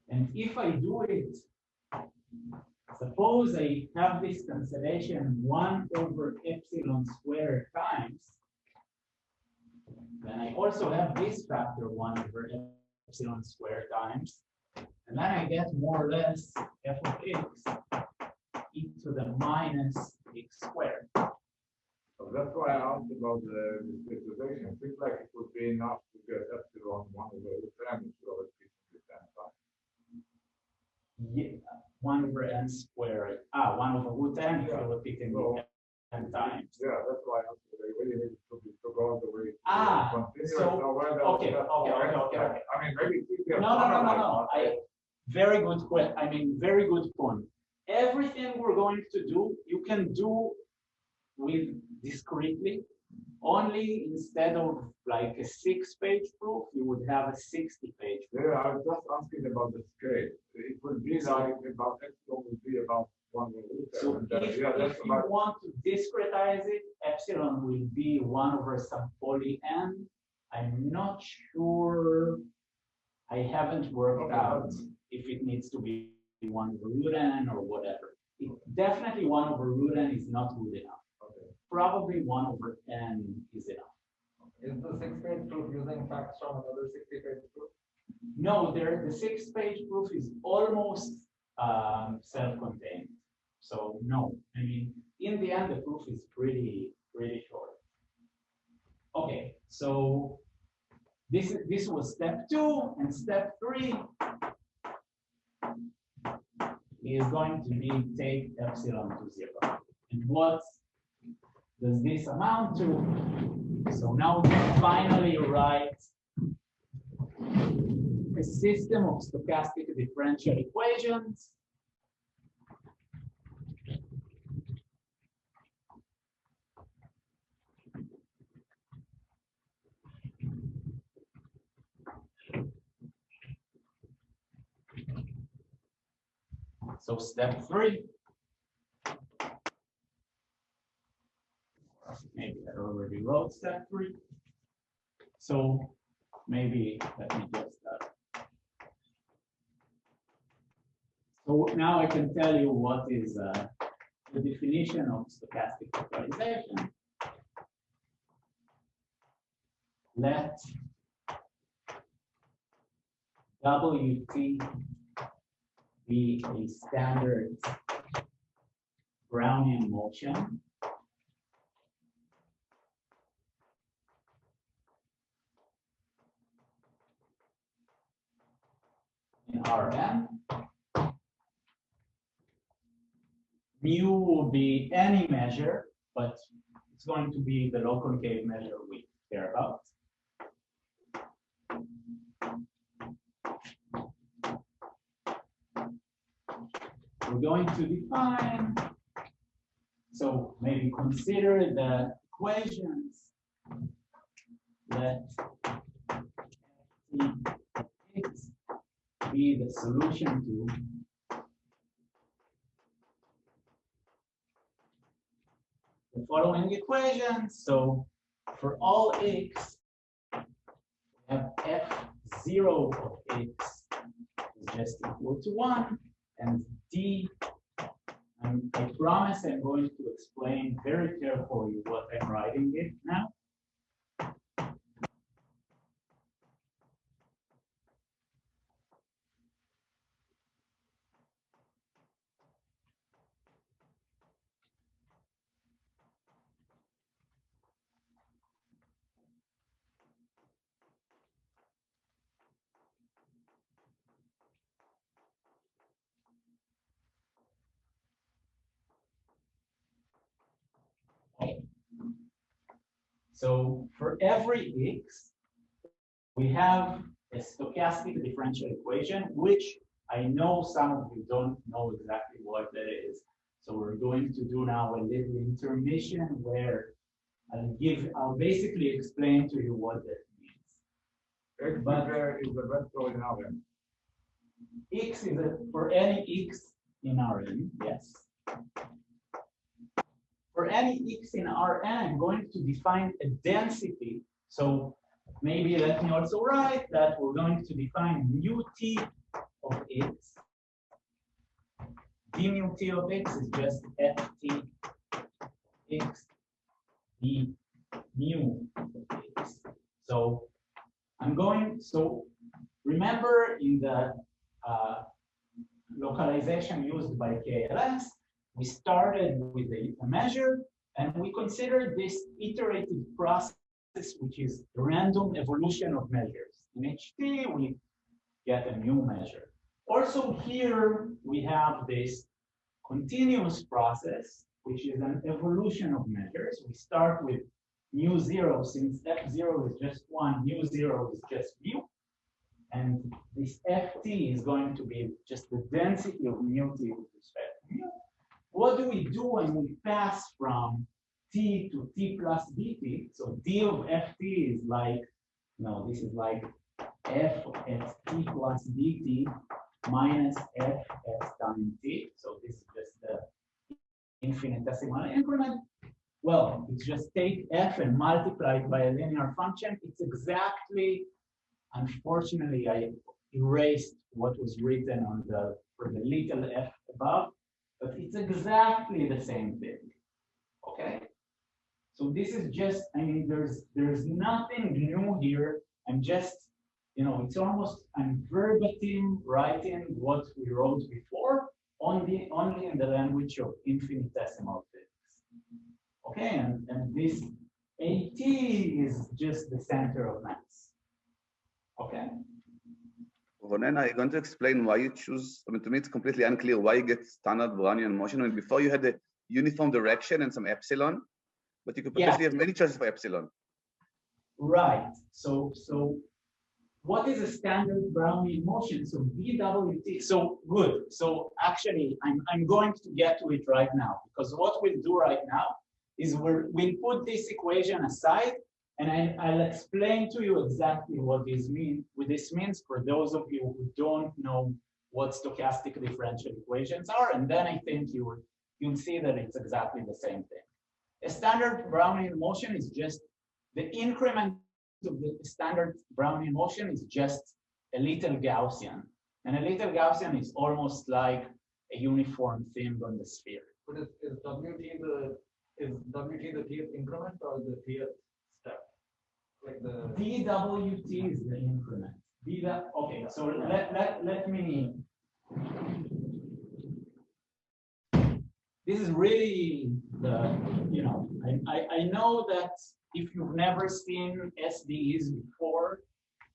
[SPEAKER 2] And if I do it, suppose I have this cancellation 1 over epsilon squared times, then I also have this factor 1 over epsilon squared times, and then I get more or less f of x e to the minus x squared.
[SPEAKER 1] So that's why I asked about the discretization. It seems like it would be enough to get epsilon 1 over n if you always keep it at the same time.
[SPEAKER 2] Yeah, 1 over n squared. 1 over root n if you're repeating it n times.
[SPEAKER 1] Yeah, that's why I asked. They really need to go all the way.
[SPEAKER 2] Okay.
[SPEAKER 1] I mean, maybe it's easier.
[SPEAKER 2] No. Very good question. I mean, very good point. Everything we're going to do, you can do with discretely. Only instead of like a 6-page proof, you would have a 60-page proof.
[SPEAKER 1] Yeah, I was just asking about the scale. It would be like about epsilon would be about 1 over root.
[SPEAKER 2] So if you want to discretize it, epsilon will be 1 over some poly n. I'm not sure. I haven't worked out if it needs to be 1 over root n or whatever. Definitely 1 over root n is not good enough. Probably 1 over n is enough.
[SPEAKER 4] Is the 6-page proof using facts from another 60-page proof?
[SPEAKER 2] No, the 6-page proof is almost self-contained. So no, I mean, in the end, the proof is pretty short. Okay, so this was step 2, and step 3 is going to be take epsilon to 0. And what does this amount to? So now we can finally write a system of stochastic differential equations So step 3. Maybe I already wrote step 3. So maybe let me just so now I can tell you what is the definition of stochastic localization. Let WT be a standard Brownian motion in Rn. Mu will be any measure, but it's going to be the low concave measure we care about. We're going to define, so maybe consider the equations that X be the solution to the following equations. So for all X, we have F0 of X is just equal to 1, and D, I promise I'm going to explain very carefully what I'm writing it now. So for every X, we have a stochastic differential equation, which I know some of you don't know exactly what that is. So we're going to do now a little intermission where I'll basically explain to you what that means.
[SPEAKER 1] X is the vector in Rn.
[SPEAKER 2] X is for any X in Rn, yes. For any X in Rn, I'm going to define a density. So maybe let me also write that we're going to define mu t of X. D mu t of X is just ft X d mu of X. So so remember in the localization used by Kls, we started with a measure and we considered this iterative process, which is the random evolution of measures. In HT, we get a new measure. Also here, we have this continuous process, which is an evolution of measures. We start with mu0, since f0 is just 1, mu0 is just mu. And this ft is going to be just the density of mu t with respect to mu. What do we do when we pass from t to t plus dt? So d of ft is like, this is like f at t plus dt minus f at time t. So this is just the infinitesimal increment. Well, it's just take f and multiply it by a linear function. It's exactly, unfortunately, I erased what was written on for the little f above, but it's exactly the same thing. Okay? So this is just, there's nothing new here. I'm just, it's almost, I'm verbatim writing what we wrote before, only in the language of infinitesimal physics. Okay, and this AT is just the center of mass. Okay.
[SPEAKER 5] Ronen, are you going to explain why you choose? To me, it's completely unclear why you get standard Brownian motion. Before you had a uniform direction and some epsilon, but you could potentially have many choices for epsilon.
[SPEAKER 2] Right. So what is a standard Brownian motion? So BWT. So good. So actually, I'm going to get to it right now, because what we'll do right now is we'll put this equation aside, and I'll explain to you exactly what this means for those of you who don't know what stochastic differential equations are, and then I think you'll see that it's exactly the same thing. A standard Brownian motion is just the increment of the standard Brownian motion is just a little Gaussian, and a little Gaussian is almost like a uniform thing on the sphere.
[SPEAKER 4] But is WT the Tth increment or the Tth step? Like the
[SPEAKER 2] dWt is the increment. Okay, so let me. This is really the, I know that if you've never seen SDEs before,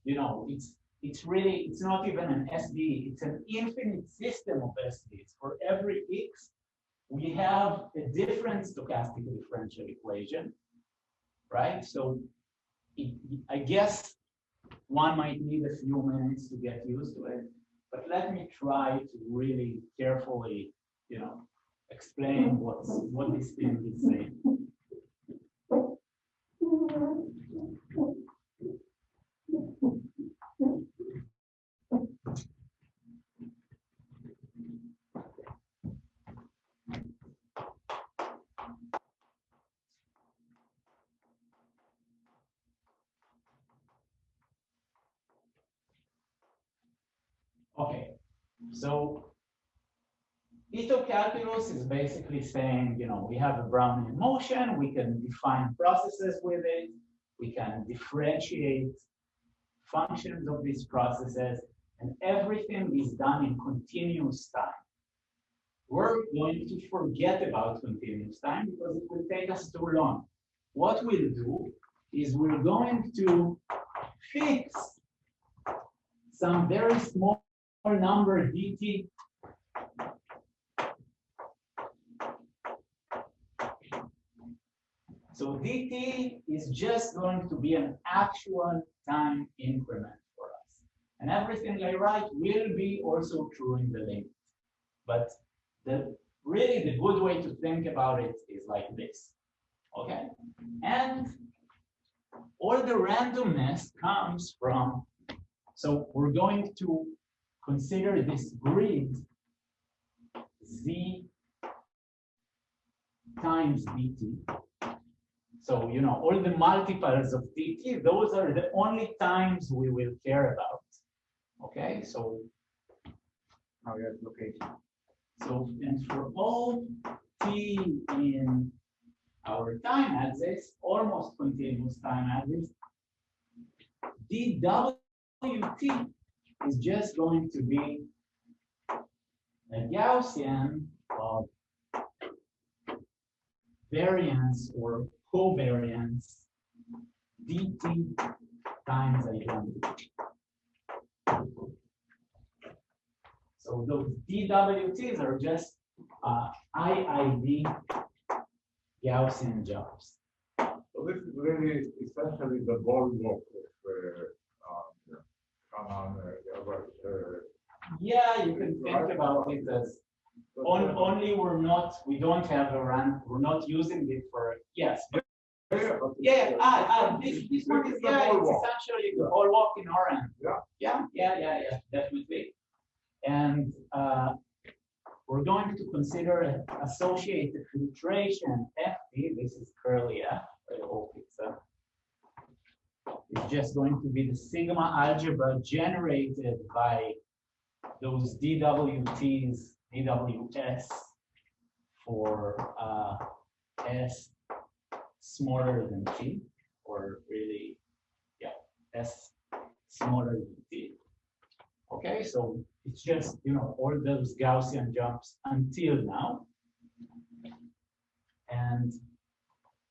[SPEAKER 2] it's not even an SDE, it's an infinite system of SDEs. For every X, we have a different stochastic differential equation, right? So I guess one might need a few minutes to get used to it, but let me try to really carefully, explain what this thing is saying. Okay, so Ito calculus is basically saying, we have a Brownian motion, we can define processes with it, we can differentiate functions of these processes, and everything is done in continuous time. We're going to forget about continuous time because it will take us too long. What we'll do is we're going to fix some very small number dt So dt is just going to be an actual time increment for us. And everything I write will be also true in the limit. But really the good way to think about it is like this, okay? And all the randomness comes from, so we're going to consider this grid z times dt. So, all the multiples of dt, those are the only times we will care about. Okay, so
[SPEAKER 3] now we have location.
[SPEAKER 2] So, and for all t in our time axis, almost continuous time axis, dWt is just going to be a Gaussian of variance or covariance dt times identity. So those dWt's are just IID Gaussian jumps.
[SPEAKER 1] So this is really essentially the ballpark of Kannan-Lovasz.
[SPEAKER 2] Yeah, you can think about it as only we don't have a run, we're not using it for, yes. This one is, it's essentially the whole walk in Rn. Yeah, definitely. And we're going to consider associated filtration FP. This is curly F. I hope it's just going to be the sigma algebra generated by those DWTs, DWS for S smaller than T, or really, S smaller than T. Okay, so it's just, all those Gaussian jumps until now. And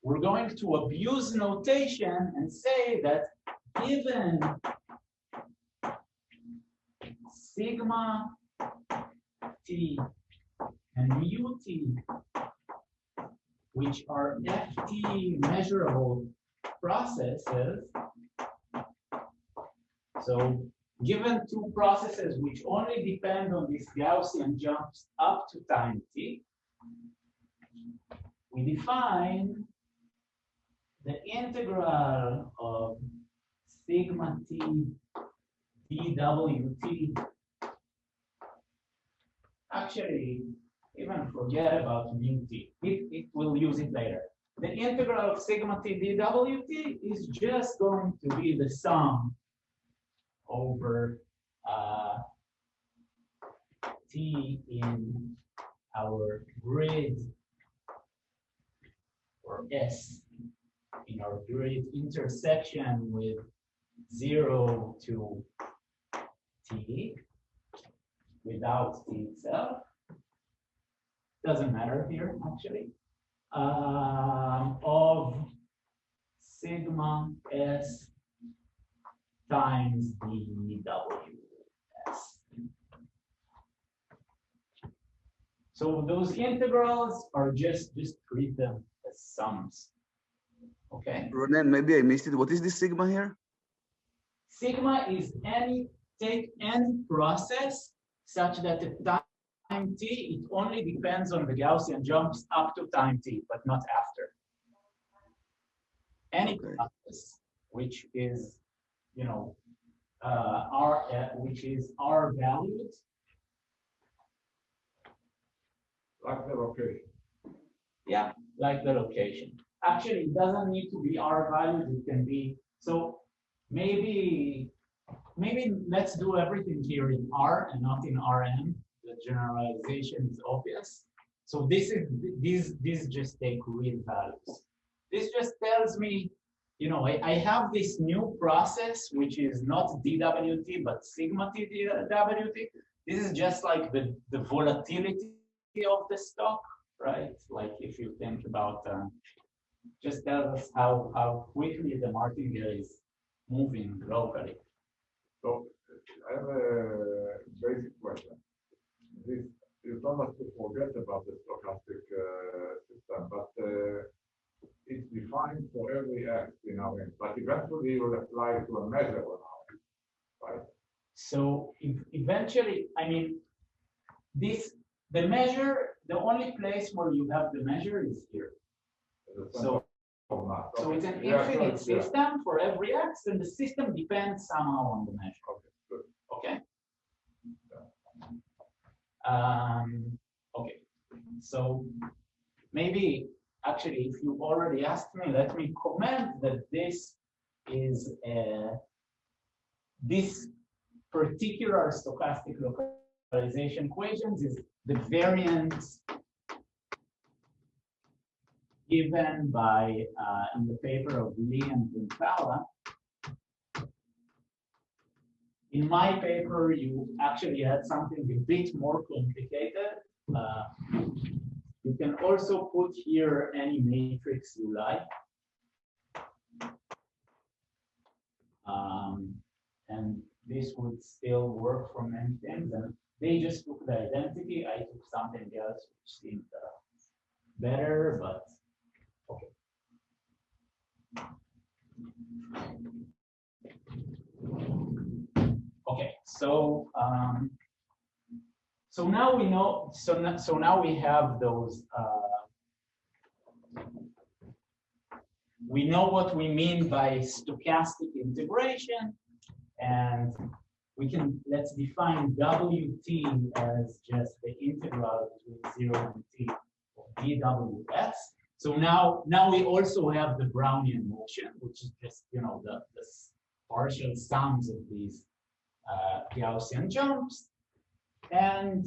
[SPEAKER 2] we're going to abuse notation and say that given sigma t and mu t, which are ft measurable processes, so given two processes which only depend on these Gaussian jumps up to time t, we define the integral of sigma t dWt actually even forget about mu t. It will use it later. The integral of sigma t dwt is just going to be the sum over t in our grid, or S, in our grid intersection with 0 to t without t itself. Doesn't matter here, actually. Of sigma S times dws. So those integrals are just treat them as sums. Okay.
[SPEAKER 5] Ronen, maybe I missed it. What is this sigma here?
[SPEAKER 2] Sigma is take any process such that at time t, it only depends on the Gaussian jumps up to time t, but not after. Any process which is, you know, which is R valued.
[SPEAKER 1] Like the location.
[SPEAKER 2] Yeah, like the location. Actually, it doesn't need to be R valued. It can be, so maybe let's do everything here in R and not in Rn. The generalization is obvious. So these just take real values. This just tells me, you know, I have this new process which is not dwt but sigma t dwt. This is just like the volatility of the stock, right? Like if you think about, just tells us how quickly the martingale is moving locally.
[SPEAKER 1] So I have a basic question. This you don't have to forget about the stochastic system, but it's defined for every x in our end, but eventually you will apply to a measure on our end, right?
[SPEAKER 2] So eventually, I mean, the measure, the only place where you have the measure is here. So it's an infinite system for every x, and the system depends somehow on the measure.
[SPEAKER 1] Okay, good.
[SPEAKER 2] Okay. Okay. So maybe actually, if you already asked me, let me comment that this is this particular stochastic localization equations is the variance given by in the paper of Lee and Vimpala. In my paper, you actually had something a bit more complicated. You can also put here any matrix you like. And this would still work for many things. And they just took the identity. I took something else which seemed better, but okay. Okay, so so now we know. So now we have those. We know what we mean by stochastic integration, and let's define Wt as just the integral between 0 and t of dws. So now we also have the Brownian motion, which is just, you know, the partial sums of these Gaussian jumps, and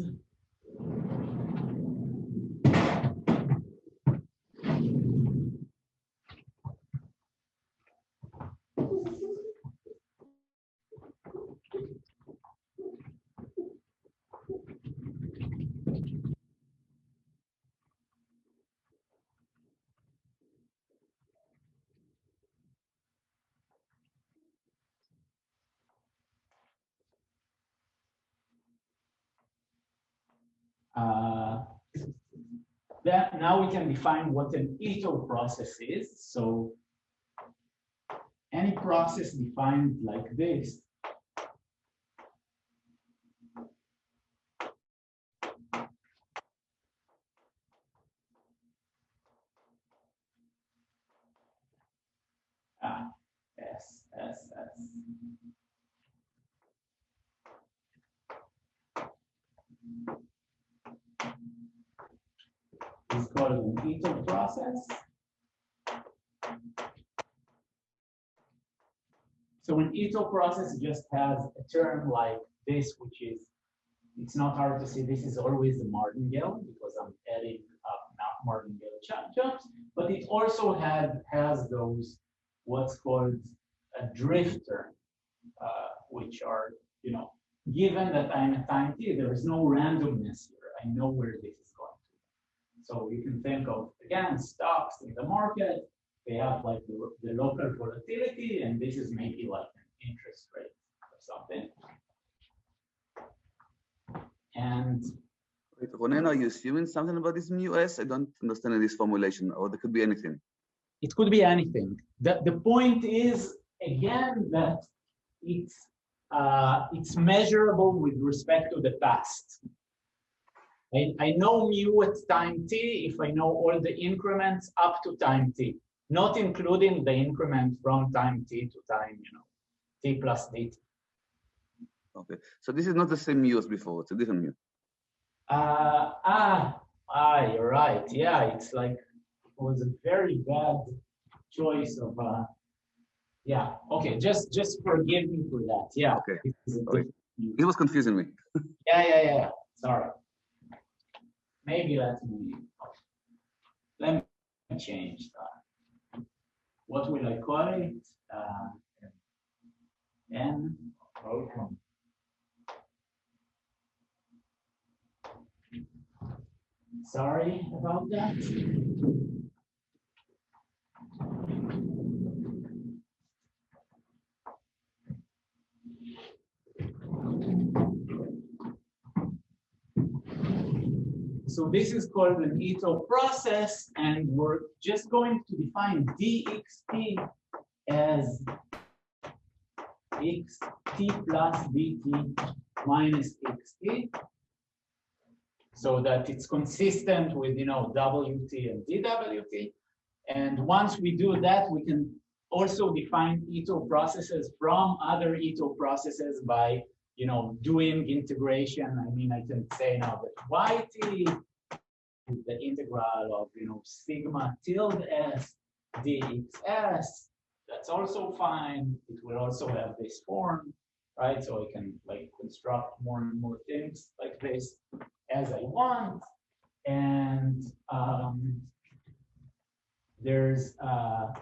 [SPEAKER 2] that now we can define what an Ito process is. So any process defined like this S. called an Nato process. So an Nato process just has a term like this, which is, it's not hard to see, this is always a martingale because I'm adding up martingale jumps, but it also has those what's called a drift term, which are, you know, given that I'm at time t, there is no randomness here. I know where this is going to. So you can think of, again, stocks in the market. They have like the local volatility, and this is maybe like an interest rate or something. And
[SPEAKER 5] wait, Ronen, are you assuming something about this mu s? I don't understand this formulation, or there could be anything.
[SPEAKER 2] it could be anything. The point is, again, that it's measurable with respect to the past. I know mu at time t if I know all the increments up to time t, not including the increment from time t to time, you know, t plus dt.
[SPEAKER 5] Okay, so this is not the same mu as before, it's a different mu.
[SPEAKER 2] You're right. Yeah, it's like, it was a very bad choice of, yeah, okay, just forgive me for that. Yeah.
[SPEAKER 5] Okay,
[SPEAKER 2] Sorry.
[SPEAKER 5] It was confusing me.
[SPEAKER 2] Yeah. Sorry. Maybe let me change that. What will I call it? N. Welcome. Sorry about that. So this is called an Nato process, and we're just going to define dxt as xt plus dt minus xt, so that it's consistent with, you know, wt and dwt. And once we do that, we can also define Nato processes from other Nato processes by, you know, doing integration. I mean, I can say now that yt is the integral of, you know, sigma tilde s dxs. That's also fine. It will also have this form, right? So I can like construct more and more things like this as I want. And there's a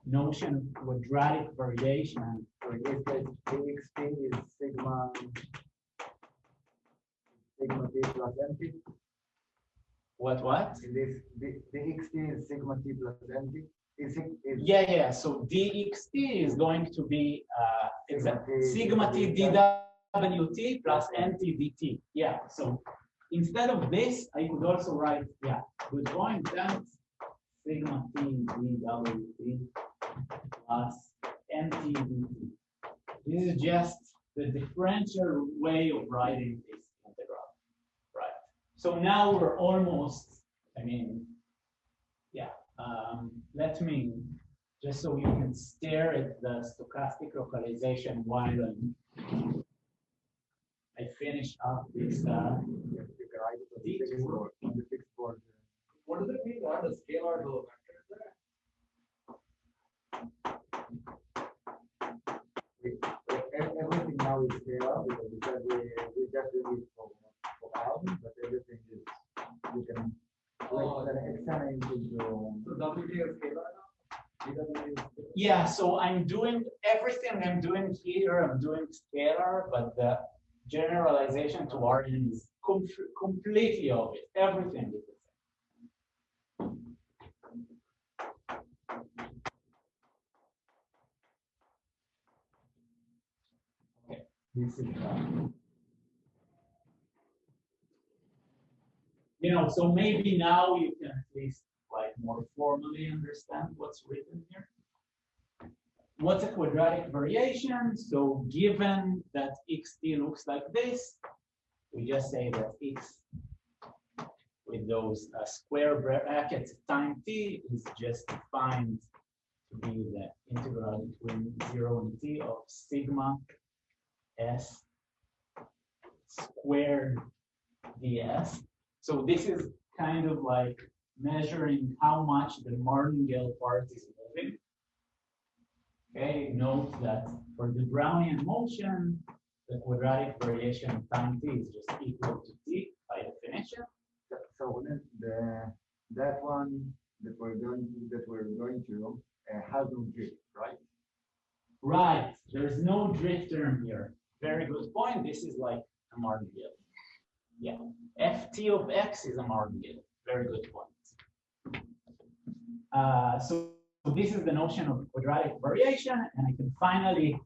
[SPEAKER 2] notion of quadratic variation.
[SPEAKER 3] So this is dxt is sigma t plus nt.
[SPEAKER 2] What?
[SPEAKER 3] In this dxt is sigma t plus nt.
[SPEAKER 2] Yeah. So dxt is going to be sigma t dwt plus nt dt. Yeah. So instead of this, I could also write, yeah, good point. That's sigma t dwt plus nt dt. This is just the differential way of writing this integral, right? So now we're almost, I mean, yeah. Let me, just so you can stare at the stochastic localization while I finish up this.
[SPEAKER 3] On the fixed board.
[SPEAKER 4] What does it mean to add a scalar to a vector there?
[SPEAKER 3] Everything now is scalar because we just do it for albums, but everything is, you can extend into.
[SPEAKER 4] So WT is scalar now? DW is scalar?
[SPEAKER 2] Yeah, so I'm doing everything I'm doing here, I'm doing scalar, but the generalization to Rn is completely obvious. Everything is the same. Okay, this is you know, so maybe now you can at least like more formally understand what's written here. What's a quadratic variation? So given that xt looks like this, we just say that x with those square brackets time t is just defined to be the integral between 0 and t of sigma s squared ds. So this is kind of like measuring how much the martingale part is moving. Okay, note that for the Brownian motion, the quadratic variation of time t is just equal to t by definition.
[SPEAKER 3] So that one that we're going to has no drift, right?
[SPEAKER 2] Right. There's no drift term here. Very good point. This is like a martingale. Yeah. Ft of x is a martingale. Very good point. So this is the notion of quadratic variation, and I can finally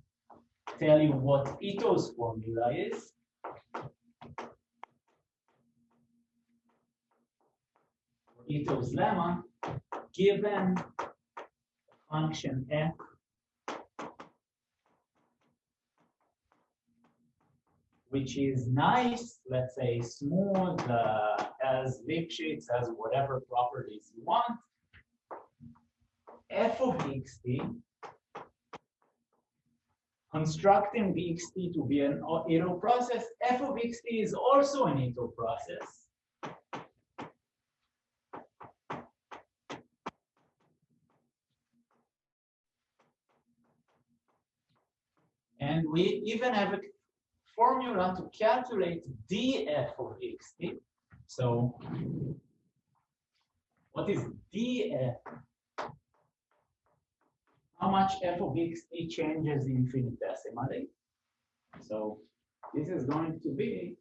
[SPEAKER 2] tell you what Ito's formula is. Ito's lemma, given function f which is nice, let's say smooth, has Lipschitz, has whatever properties you want, f of xt, constructing the xt to be an Ito process, f of xt is also an Ito process. And we even have a formula to calculate df of xt. So what is df? How much f of xt changes infinitesimally? So this is going to be,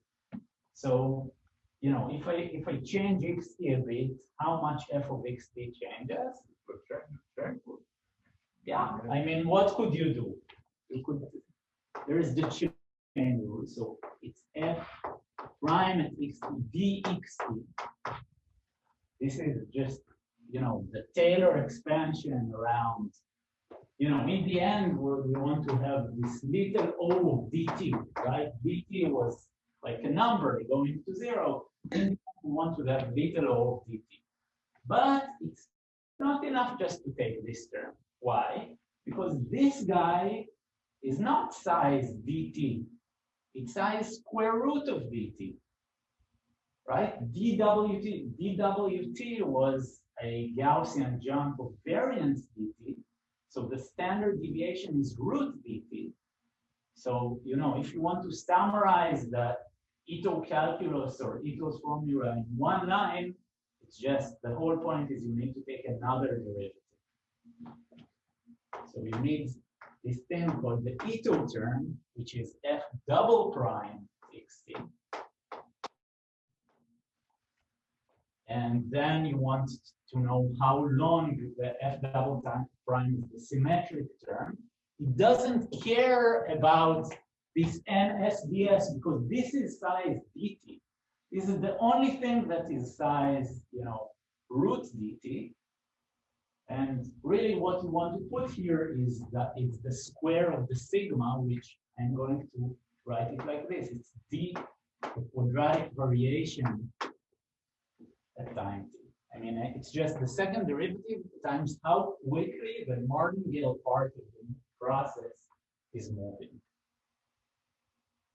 [SPEAKER 2] so you know, if I change xt a bit, how much f of xt changes? Yeah, I mean, what could you do? You could, there is the chain rule, so it's f prime at xt dxt. This is just, you know, the Taylor expansion around, you know, in the end, we want to have this little o of dt, right? dt was like a number going to 0, and we want to have little o of dt. But it's not enough just to take this term. Why? Because this guy is not size dt, it's size square root of dt, right? dwt was a Gaussian jump of variance dt, so the standard deviation is root dt. So, you know, if you want to summarize the Ito calculus or Ito's formula in one line, it's just, the whole point is you need to take another derivative. So you need this thing called the Ito term, which is f double prime xt. And then you want to know how long the f double prime is the symmetric term. It doesn't care about this NSDS because this is size dt. This is the only thing that is size, you know, root dt. And really what you want to put here is that it's the square of the sigma, which I'm going to write it like this. It's d, the quadratic variation at time t. I mean, it's just the second derivative times how quickly the martingale part of the process is moving.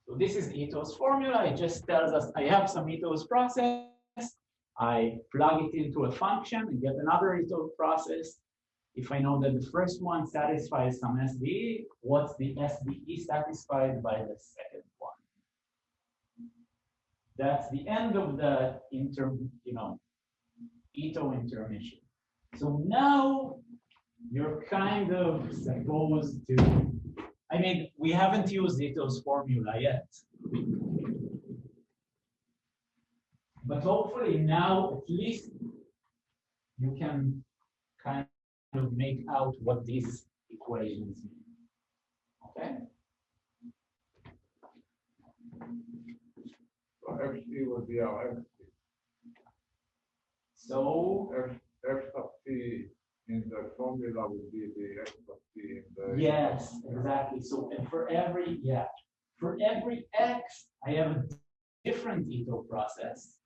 [SPEAKER 2] So this is Ito's formula. It just tells us I have some Ito's process. I plug it into a function and get another Ito process. If I know that the first one satisfies some SDE, what's the SDE satisfied by the second one? That's the end of the Ito intermission. So now you're kind of supposed to, I mean, we haven't used Ito's formula yet. But hopefully now at least you can kind of make out what these equations mean. Okay?
[SPEAKER 1] So ft will be our ft.
[SPEAKER 2] So
[SPEAKER 1] f of t in the formula will be the f of t in the.
[SPEAKER 2] yes, exactly. So and for every x, I have a different Ito process.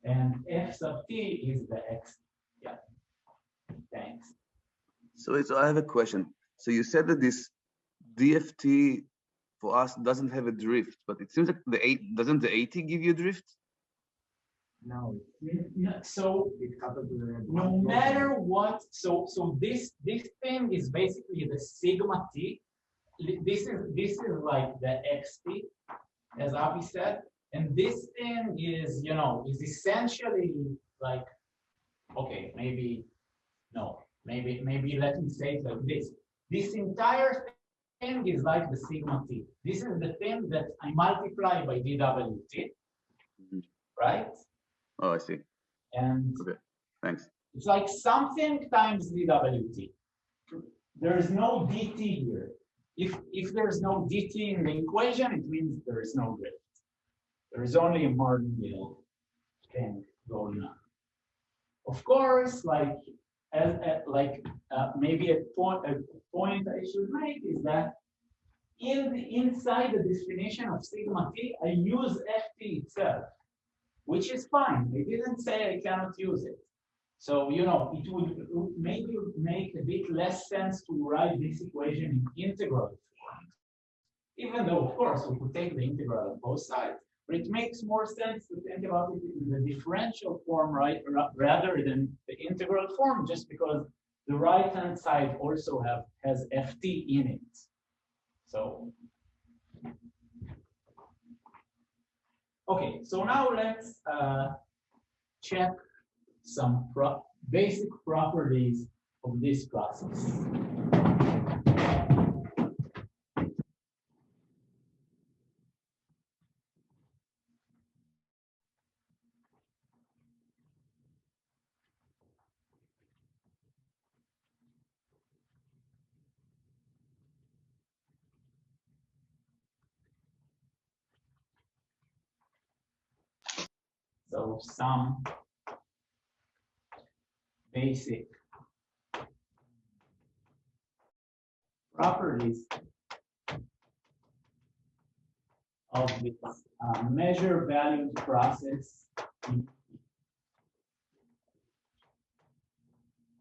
[SPEAKER 2] And f sub t is the x. Yeah. Thanks.
[SPEAKER 5] So I have a question. So you said that this DFT for us doesn't have a drift, but it seems like doesn't the AT give you a drift?
[SPEAKER 3] No,
[SPEAKER 2] So
[SPEAKER 3] it coupled to the
[SPEAKER 2] no matter what, so this thing is basically the sigma t. This is like the xt, as Avi said, and this thing is, you know, is essentially like, okay, maybe no, maybe let me say it like this. This entire thing is like the sigma t. This is the thing that I multiply by dwt, right?
[SPEAKER 5] Oh, I see.
[SPEAKER 2] And
[SPEAKER 5] Okay, thanks.
[SPEAKER 2] it's like something times dwt. There is no dt here. If there's no dt in the equation, it means there is no drift. There is only a martingale thing going on. Of course, like maybe a point I should make is that inside the definition of sigma t, I use ft itself, which is fine. I didn't say I cannot use it. So, you know, it would maybe make a bit less sense to write this equation in integral form, even though, of course, we could take the integral on both sides. But it makes more sense to think about it in the differential form, right, rather than the integral form, just because the right-hand side also has ft in it. So, okay, so now let's check some basic properties of this process. So some basic properties of this measure valued process.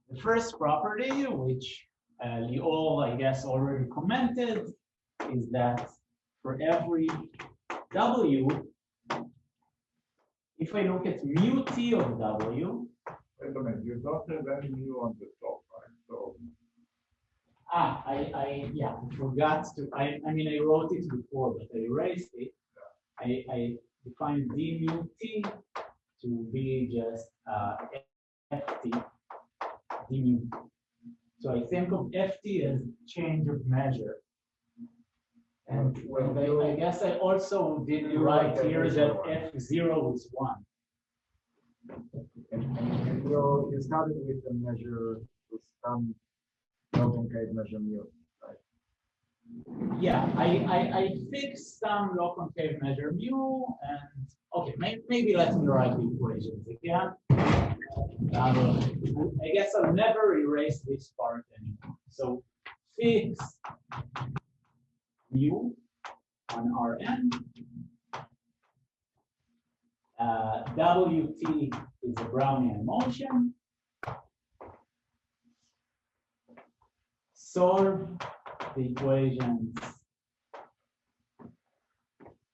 [SPEAKER 2] The first property, which Lior, I guess, already commented, is that for every W, if I look at mu t of W,
[SPEAKER 1] Wait a minute, you don't have any mu on the top, right? So
[SPEAKER 2] I forgot to, I mean, I wrote it before, but I erased it. I defined d mu t to be just ft d mu. So I think of ft as change of measure. And I guess I also didn't write here that f0 is 1.
[SPEAKER 3] And you started with the measure with some non-concave measure mu, right?
[SPEAKER 2] Yeah, I fixed some low concave measure mu, and okay, maybe let me write the equations again. I guess I'll never erase this part anymore. So fix mu on Rn. Wt is a Brownian motion. Solve the equations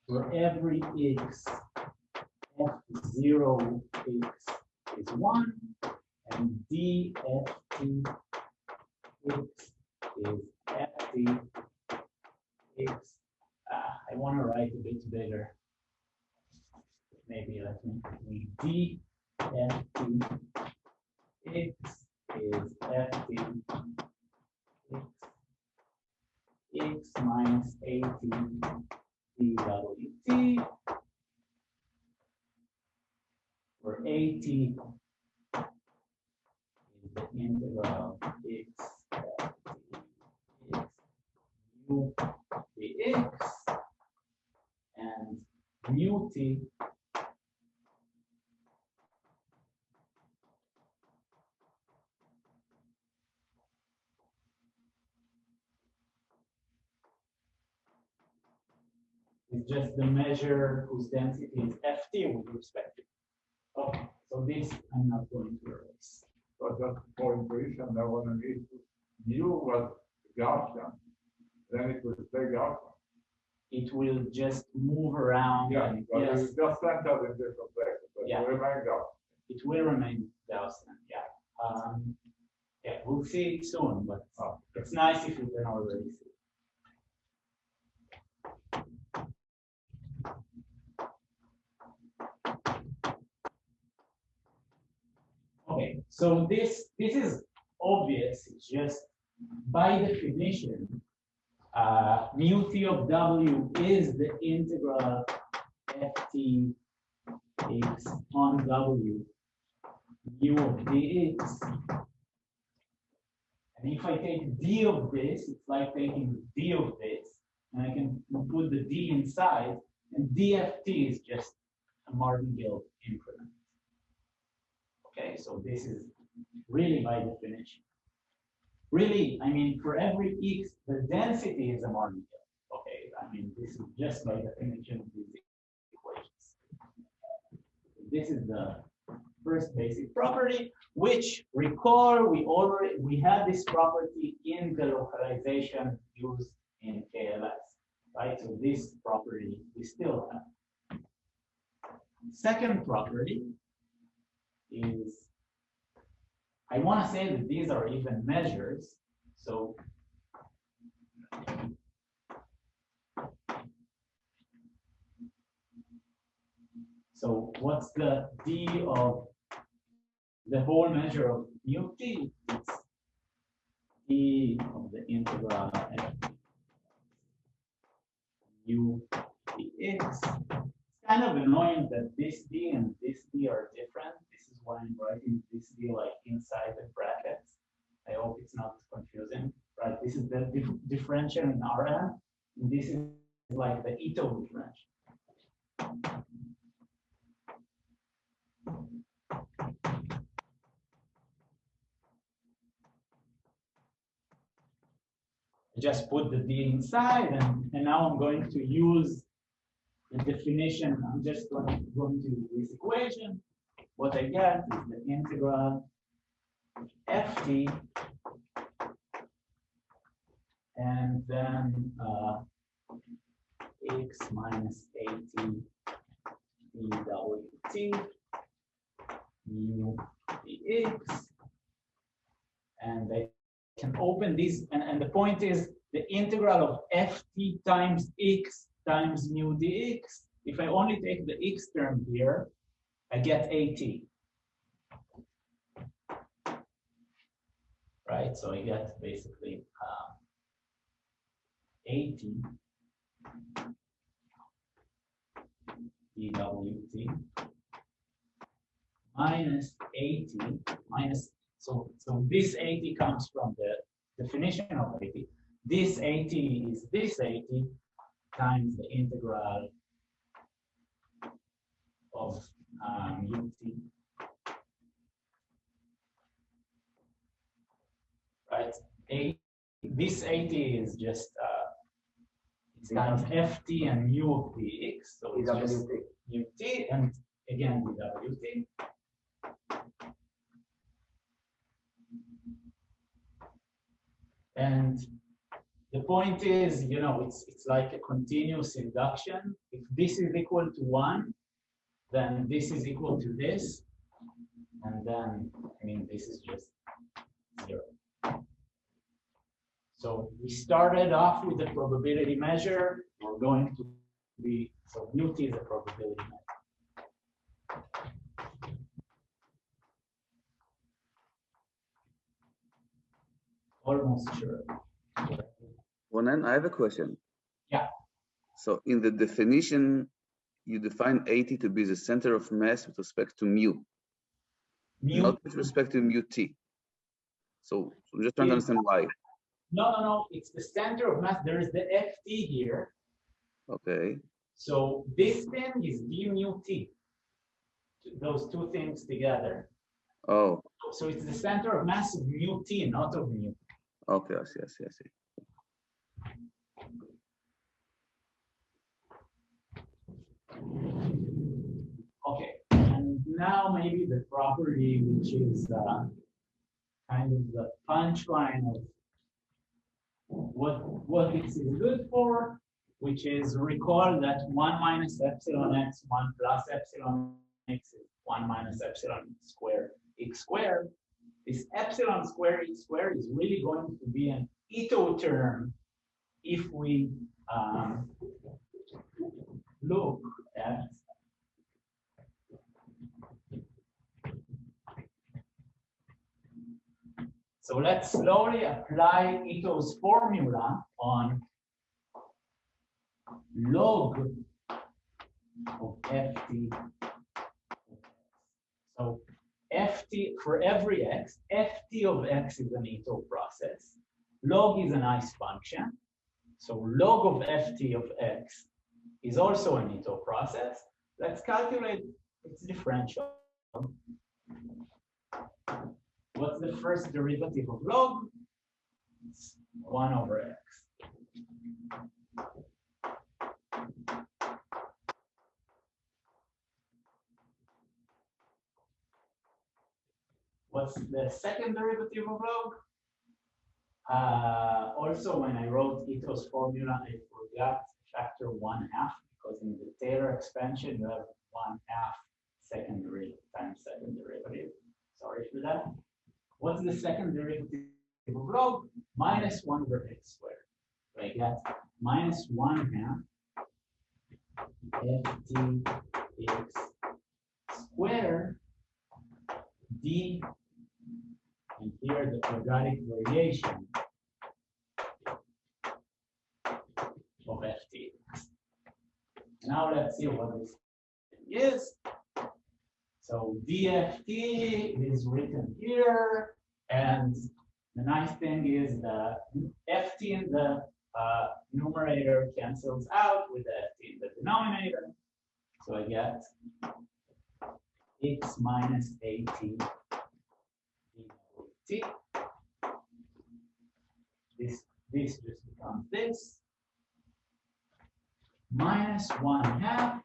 [SPEAKER 2] for every x, f0 x is 1, and dft x is ft x. I want to write a bit bigger. Maybe let me dft x is ft x minus 18 dwt, where at is the integral x mu dx, and mu t is just the measure whose density is ft with respect to. Okay, so this I'm not going to erase.
[SPEAKER 1] but just for intuition, I want to need mu was Gaussian, then it will stay Gaussian.
[SPEAKER 2] It will just move around.
[SPEAKER 1] Yeah,
[SPEAKER 2] And
[SPEAKER 1] but
[SPEAKER 2] yes,
[SPEAKER 1] it's just centered in different places. But
[SPEAKER 2] Yeah.
[SPEAKER 1] It will remain Gaussian.
[SPEAKER 2] It will remain Gaussian. Yeah. Yeah, we'll see it soon, but it's nice if you can already see. Okay, so this is obvious. It's just by definition, mu t of w is the integral ft x on w mu of dx. And if I take d of this, it's like taking d of this, and I can put the d inside, and dft is just a martingale increment. Okay, so this is really by definition. Really, I mean, for every x, the density is a martingale. Okay, I mean, this is just by definition of these equations. This is the first basic property, which recall we had this property in the localization used in KLS, right? So this property we still have. Second property is, I want to say that these are even measures. So what's the d of the whole measure of mu t? It's d of the integral f u dx. It's kind of annoying that this d and this d are different. This is why I'm writing this d like inside the brackets. I hope it's not confusing. Right? This is the differential in Rn, and this is like the Ito differential. I just put the d inside, and now I'm going to use the definition. I'm just going to use this equation. What I get is the integral ft and then x minus at dwt mu dx, and I can open this, and the point is the integral of ft times x times mu dx. If I only take the x term here, I get at. Right, so I get basically 80 dwt minus 80 minus, so this 80 comes from the definition of 80. This 80 is this 80 times the integral of ut. Right, this 80 is just it's kind of ft and mu of dx, so it's just ut and again dwt. And the point is, you know, it's like a continuous induction. If this is equal to 1, then this is equal to this, and then I mean this is just 0. So we started off with the probability measure. We're going to be, so mu t is a probability measure. Almost sure.
[SPEAKER 5] Ronen, I have a question.
[SPEAKER 2] Yeah.
[SPEAKER 5] So in the definition, you define 80 to be the center of mass with respect to mu, not with respect to mu t. So I'm just trying to understand why.
[SPEAKER 2] No. It's the center of mass. There is the ft here.
[SPEAKER 5] Okay.
[SPEAKER 2] So this thing is d mu t. Those two things together.
[SPEAKER 5] Oh.
[SPEAKER 2] So it's the center of mass of mu t, not of mu.
[SPEAKER 5] Okay, I see.
[SPEAKER 2] Okay, and now maybe the property which is kind of the punchline of what this is good for, which is recall that 1 minus epsilon x, 1 plus epsilon x is 1 minus epsilon square x squared. This epsilon square x squared is really going to be an Ito term if we look at so let's slowly apply Ito's formula on log of ft. So ft for every x, ft of x is an Ito process. Log is a nice function. So log of ft of x is also an Ito process. Let's calculate its differential. What's the first derivative of log? It's 1 over x. What's the second derivative of log? Also, when I wrote Ito's formula, I forgot factor 1/2 because in the Taylor expansion, you have 1/2 second derivative times second derivative. Sorry for that. What's the second derivative of log? Minus 1 over x squared. So I get minus 1/2 ft x squared d, and here the quadratic variation of ft. Now let's see what this is. So dft is written here, and the nice thing is that ft in the numerator cancels out with the ft in the denominator. So I get x minus at t. This just becomes this minus 1/2.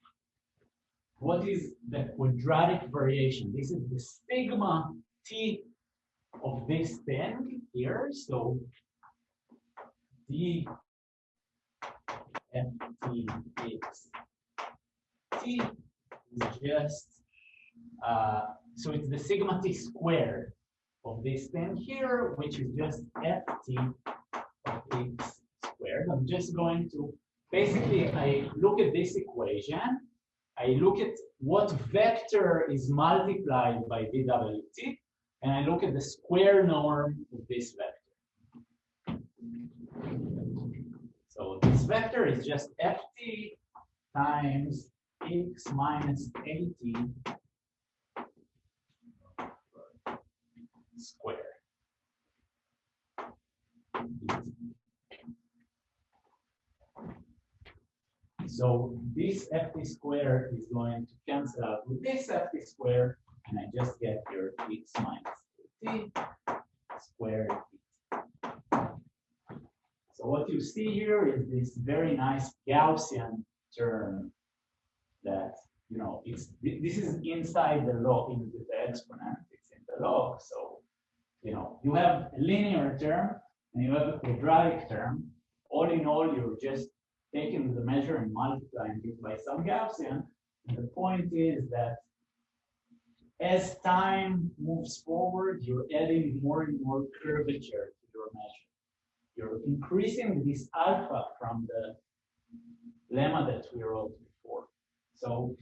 [SPEAKER 2] What is the quadratic variation? This is the sigma t of this thing here. So d ft x t is just so it's the sigma t squared of this thing here, which is just ft of x squared. I'm just going to basically I look at this equation. I look at what vector is multiplied by dwt, and I look at the square norm of this vector. So this vector is just ft times x minus at square. So this ft square is going to cancel out with this ft square, and I just get here x minus t squared. So what you see here is this very nice Gaussian term that, you know, this is inside the log, in the exponent, it's in the log. So, you know, you have a linear term and you have a quadratic term. All in all, you're just taking the measure and multiplying it by some Gaussian. And the point is that as time moves forward, you're adding more and more curvature to your measure. You're increasing this alpha from the lemma that we wrote before. So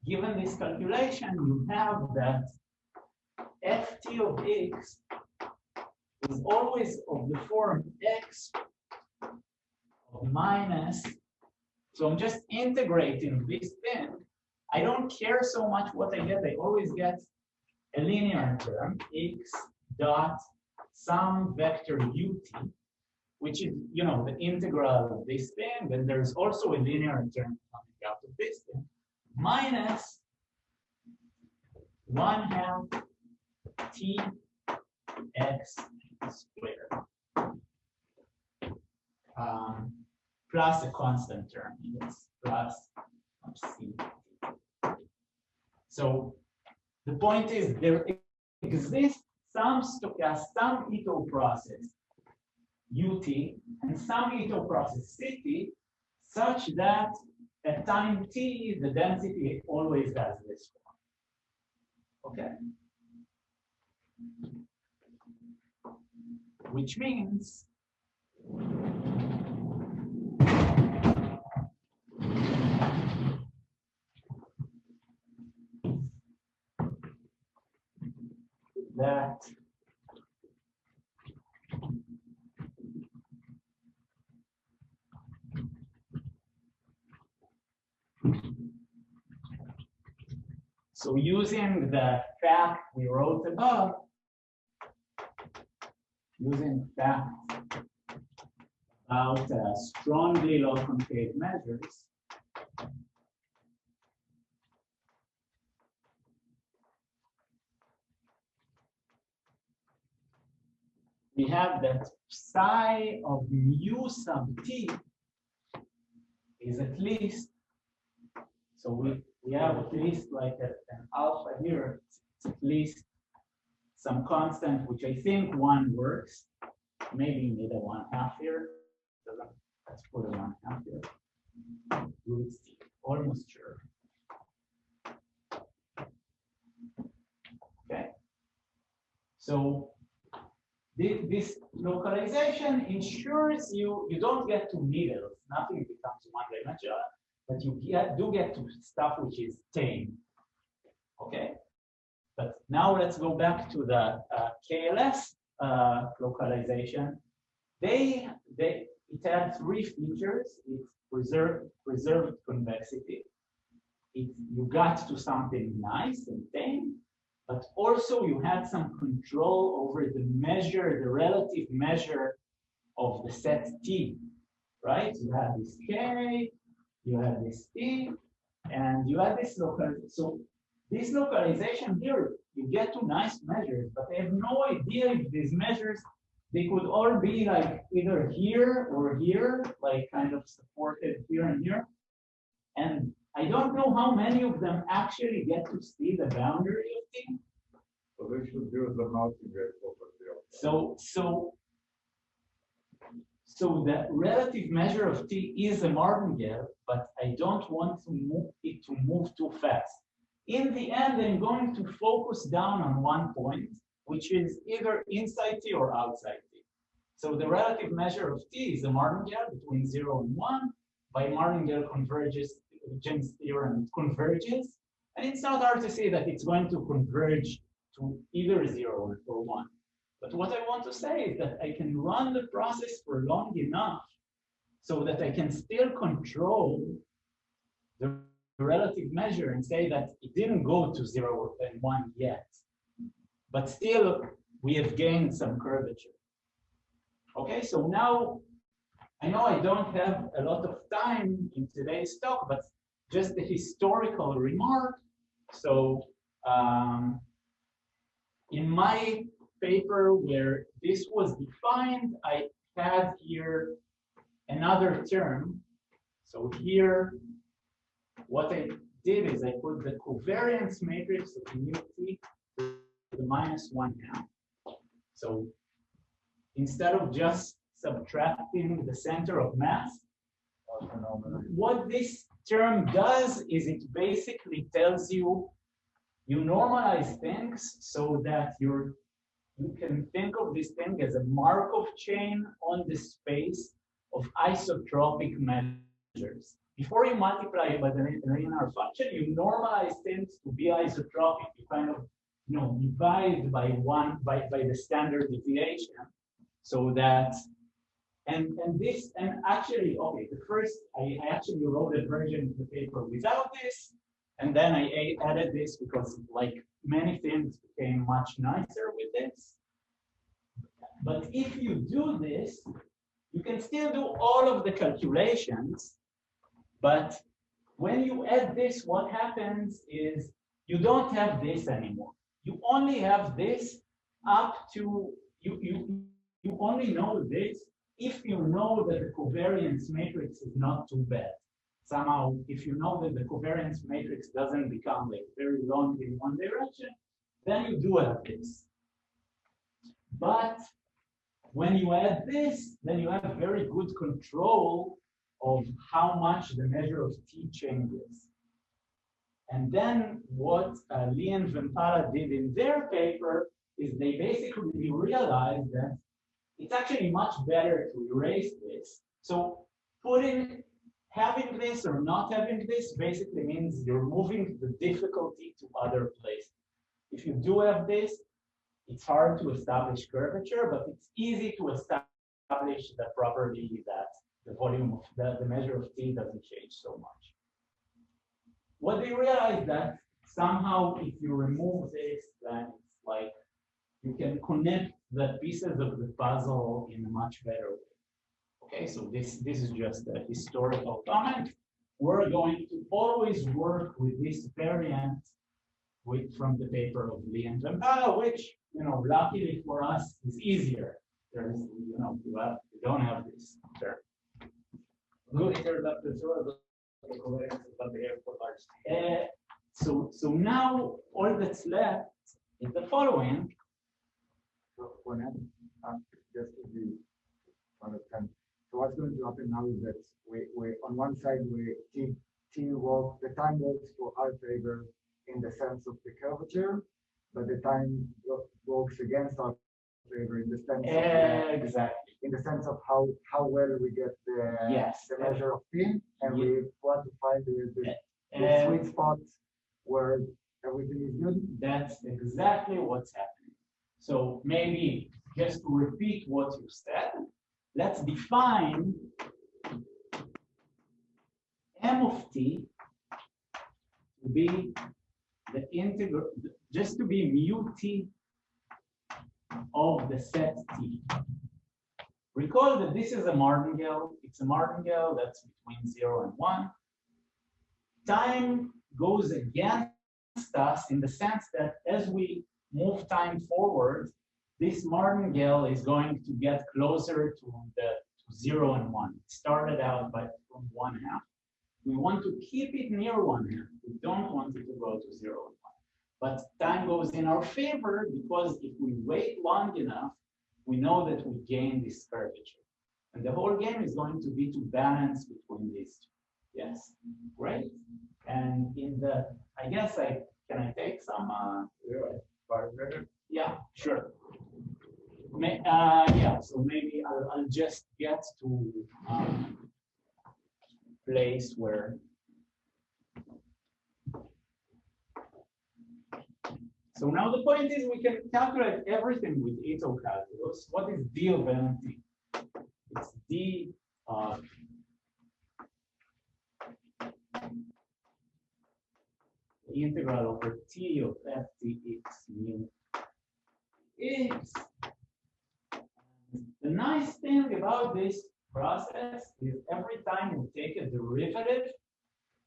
[SPEAKER 2] given this calculation, you have that ft of x is always of the form x minus, so I'm just integrating this thing. I don't care so much what I get. I always get a linear term, x dot some vector ut, which is, you know, the integral of this thing. Then there's also a linear term coming out of this thing, minus 1/2 t x squared. Plus a constant term, yes, plus c. So the point is there exists some Ito process ut and some Ito process ct such that at time t the density always has this form. Okay. Which means that so using the fact we wrote above, using fact about strongly low concave measures, we have that psi of mu sub t is at least, so we have at least like an alpha here, it's at least some constant, which I think 1 works. Maybe need a 1/2 here. Let's put a 1/2 here. It's almost sure. Okay. So this localization ensures you don't get to needles. Nothing becomes one-dimensional, but you do get to stuff which is tame. Okay. But now let's go back to the Kls localization. It had 3 features. It's preserved convexity. You got to something nice and tame, but also you had some control over the measure, the relative measure of the set T, right? You had this K, you had this T, and you had this localization. So this localization here, you get to nice measures, but I have no idea if these measures, they could all be like either here or here, like kind of supported here and here. And I don't know how many of them actually get to see the boundary of T.
[SPEAKER 1] So they should use the multi-gate property of
[SPEAKER 2] So the relative measure of T is a martingale, but I don't want to move it to move too fast. In the end, I'm going to focus down on one point, which is either inside T or outside T. So the relative measure of T is a martingale between 0 and 1. By martingale convergence theorem, it converges. And it's not hard to see that it's going to converge to either 0 or 1. But what I want to say is that I can run the process for long enough so that I can still control the relative measure and say that it didn't go to 0 and 1 yet. But still, we have gained some curvature. Okay, so now I know I don't have a lot of time in today's talk, but just the historical remark. So in my paper where this was defined, I had here another term. So here, what I did is I put the covariance matrix of mu t to the -1/2. So instead of just subtracting the center of mass, what this term does is it basically tells you, you normalize things so that you can think of this thing as a Markov chain on the space of isotropic measures. Before you multiply it by the linear function, you normalize things to be isotropic. You kind of, divide by the standard deviation, so that and actually, okay, the first I actually wrote a version of the paper without this, and then I added this because like many things became much nicer with this. But if you do this, you can still do all of the calculations, but when you add this, what happens is you don't have this anymore. You only have this up to, you only know this if you know that the covariance matrix is not too bad. Somehow, if you know that the covariance matrix doesn't become like very long in one direction, then you do have this. But when you add this, then you have very good control of how much the measure of T changes. And then what Lee and Vempala did in their paper is they basically realized that it's actually much better to erase this. So having this or not having this basically means you're moving the difficulty to other places. If you do have this, it's hard to establish curvature, but it's easy to establish the property that the volume of the measure of T doesn't change so much. What they realized that somehow if you remove this, then it's like you can connect the pieces of the puzzle in a much better way. Okay, so this is just a historical comment. We're going to always work with this variant from the paper of Lee and Vempala, which, luckily for us is easier. There's, you don't have this term. So now all that's left is the following.
[SPEAKER 3] Just to be understand. So what's going to happen now is that we on one side the time works for our favor in the sense of the curvature, but the time works against our favor in the sense of
[SPEAKER 2] exactly.
[SPEAKER 3] In the sense of how well we get the measure of T, and we want to find the sweet spot where everything is good.
[SPEAKER 2] That's exactly what's happening. So maybe just to repeat what you said, let's define M of T to be the integral, just to be mu T of the set T. Recall that this is a martingale. It's a martingale that's between 0 and 1. Time goes against us in the sense that as we move time forward, this martingale is going to get closer to 0 and 1. It started out from 1/2. We want to keep it near 1/2. We don't want it to go to 0 and 1. But time goes in our favor because if we wait long enough, we know that we gain this curvature. And the whole game is going to be to balance between these two. Yes, great. And I guess can I take some
[SPEAKER 1] 5 minutes?
[SPEAKER 2] Yeah, sure. So maybe I'll just get to place where. So now the point is we can calculate everything with Ito calculus. What is d of mt? It's d of the integral over t of ftx mu x. The nice thing about this process is every time you take a derivative,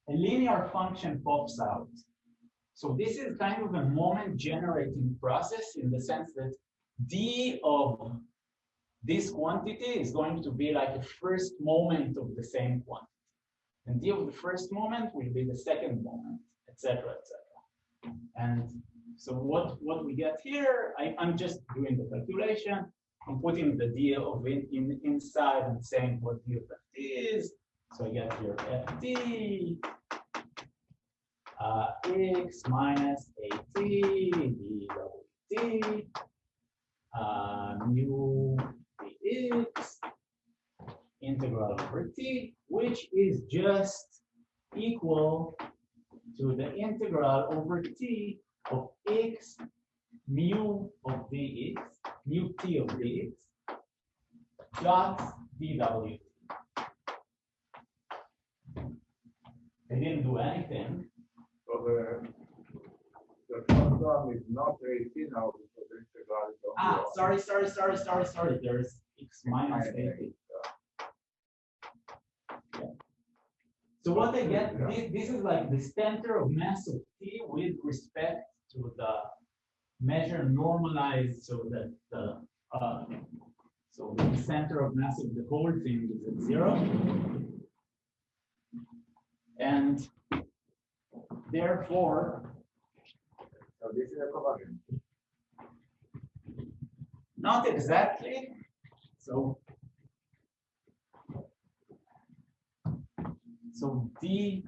[SPEAKER 2] a linear function pops out. So this is kind of a moment generating process in the sense that d of this quantity is going to be like a first moment of the same quantity. And d of the first moment will be the second moment, etc., etc. And so what we get here, I'm just doing the calculation. I'm putting the d of inside and saying what d of ft is. So I get here ft x minus at dwt mu dx integral over t, which is just equal to the integral over t of x mu of dx, mu t of dx, dot dwt. I didn't do anything.
[SPEAKER 1] So the first one is not 18 now because the integral is only
[SPEAKER 2] Sorry. There's x minus 18. Yeah. So what I get, this is like the center of mass of t with respect to the measure normalized, so that the center of mass of the whole thing is at 0. And therefore,
[SPEAKER 3] so this is a covariant.
[SPEAKER 2] Not exactly. So d,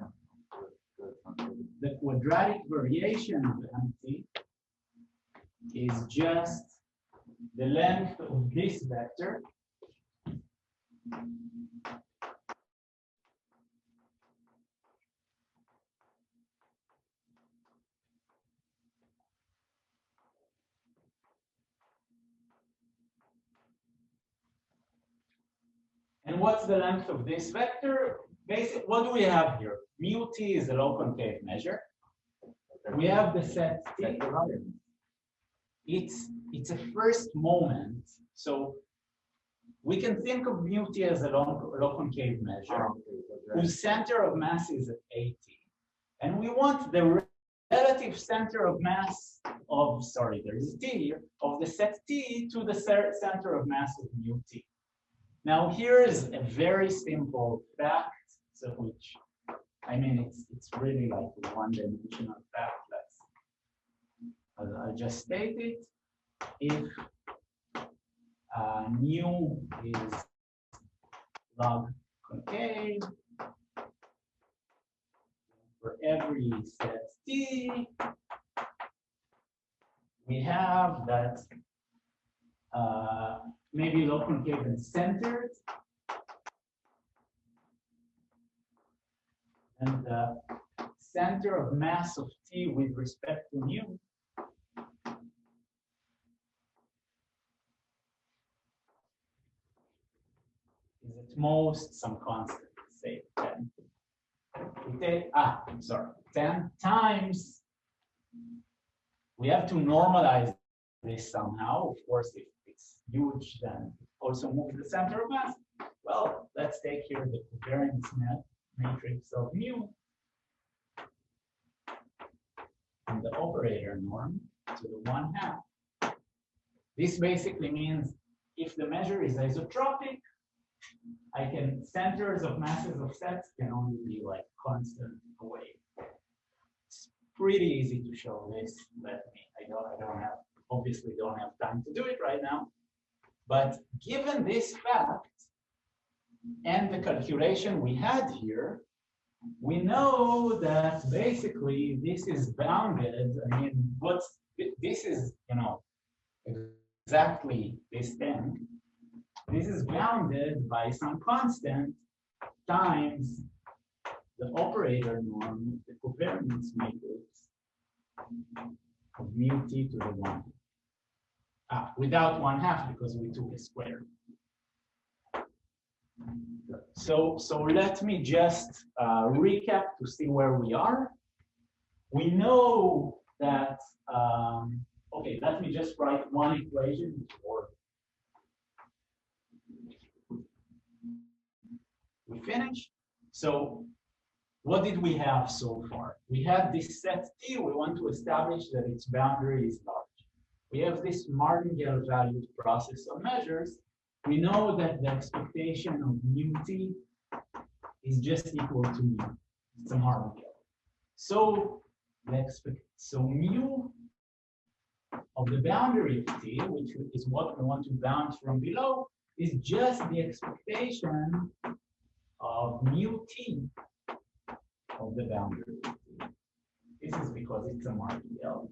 [SPEAKER 2] the quadratic variation of empty is just the length of this vector and what's the length of this vector? Basically, what do we have here? Mu t is a low concave measure. We have the set t. It's a first moment, so we can think of mu t as a low concave measure whose center of mass is at at, and we want the relative center of mass of, sorry, there is t here, of the set t to the center of mass of mu t. Now here is a very simple fact, so which, I mean, it's really like a one-dimensional fact. I'll just state it. If mu is log concave for every set t, we have that maybe low concave and centered, and the center of mass of t with respect to mu is at most some constant, say 10. I'm sorry, 10 times. We have to normalize this somehow. Of course, if it's huge, then it also moves the center of mass. Well, let's take here the covariance matrix of mu and the operator norm to the 1/2. This basically means if the measure is isotropic, I can, centers of masses of sets can only be like constant away. It's pretty easy to show this. I don't have, obviously don't have time to do it right now. But given this fact and the calculation we had here, we know that basically this is bounded. I mean, this is, exactly this thing. This is bounded by some constant times the operator norm, the covariance matrix of mu t to the 1. Without 1/2 because we took a square. So let me just recap to see where we are. We know that, okay, let me just write one equation before we finish. So what did we have so far? We have this set T. We want to establish that its boundary is large. We have this martingale valued process of measures. We know that the expectation of mu T is just equal to mu. It's a martingale. So mu of the boundary of T, which is what we want to bound from below, is just the expectation of mu T of the boundary. This is because it's a martingale.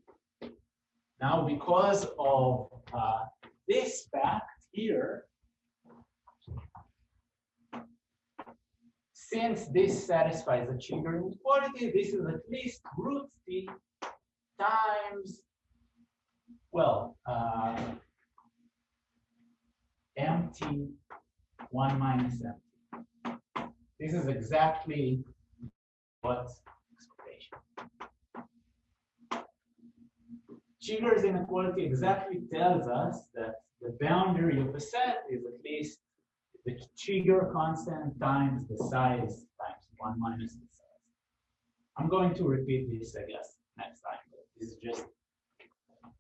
[SPEAKER 2] Now, because of this fact here, since this satisfies the Chiger inequality, this is at least root T times, well, mt 1 minus mt. This is exactly what's expectation. Chiger's inequality exactly tells us that the boundary of a set is at least the Chiger constant times the size times 1 minus the size. I'm going to repeat this, I guess, next time. But this is just,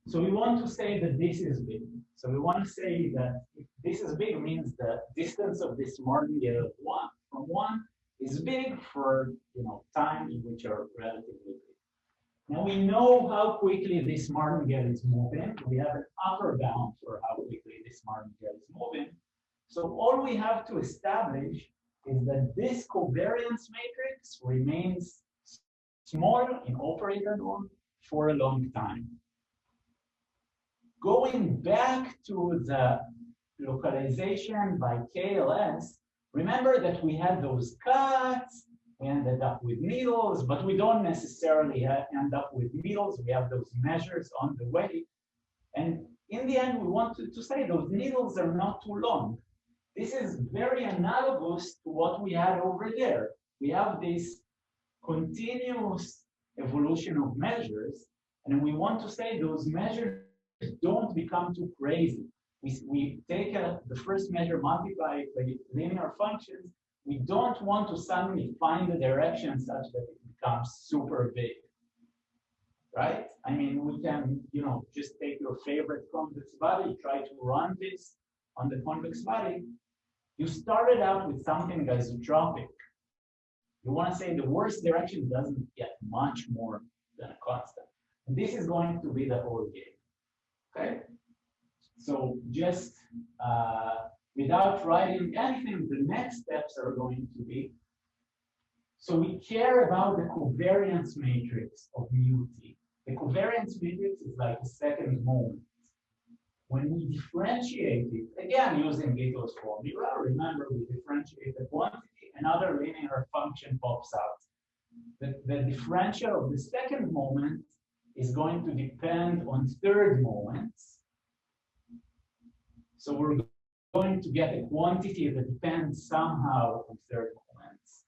[SPEAKER 2] so we want to say that this is big. So we want to say that if this is big means the distance of this martingale from 1 is big for times which are relatively big. Now we know how quickly this martingale is moving. We have an upper bound for how quickly this martingale is moving. So all we have to establish is that this covariance matrix remains small in operator norm for a long time. Going back to the localization by KLS, remember that we had those cuts, we ended up with needles, but we don't necessarily end up with needles. We have those measures on the way. And in the end, we wanted to say those needles are not too long. This is very analogous to what we had over there. We have this continuous evolution of measures, and we want to say those measures don't become too crazy. We take the first measure, multiply it by linear functions. We don't want to suddenly find the direction such that it becomes super big, right? I mean, we can, just take your favorite convex body, try to run this on the convex body. You started out with something isotropic. You want to say the worst direction doesn't get much more than a constant. And this is going to be the whole game, okay? So just without writing anything, the next steps are going to be, so we care about the covariance matrix of mu t. The covariance matrix is like a second moment. When we differentiate it, again, using Little's formula, remember we differentiate the quantity, another linear function pops out. The differential of the second moment is going to depend on third moments. So we're going to get a quantity that depends somehow on third moments.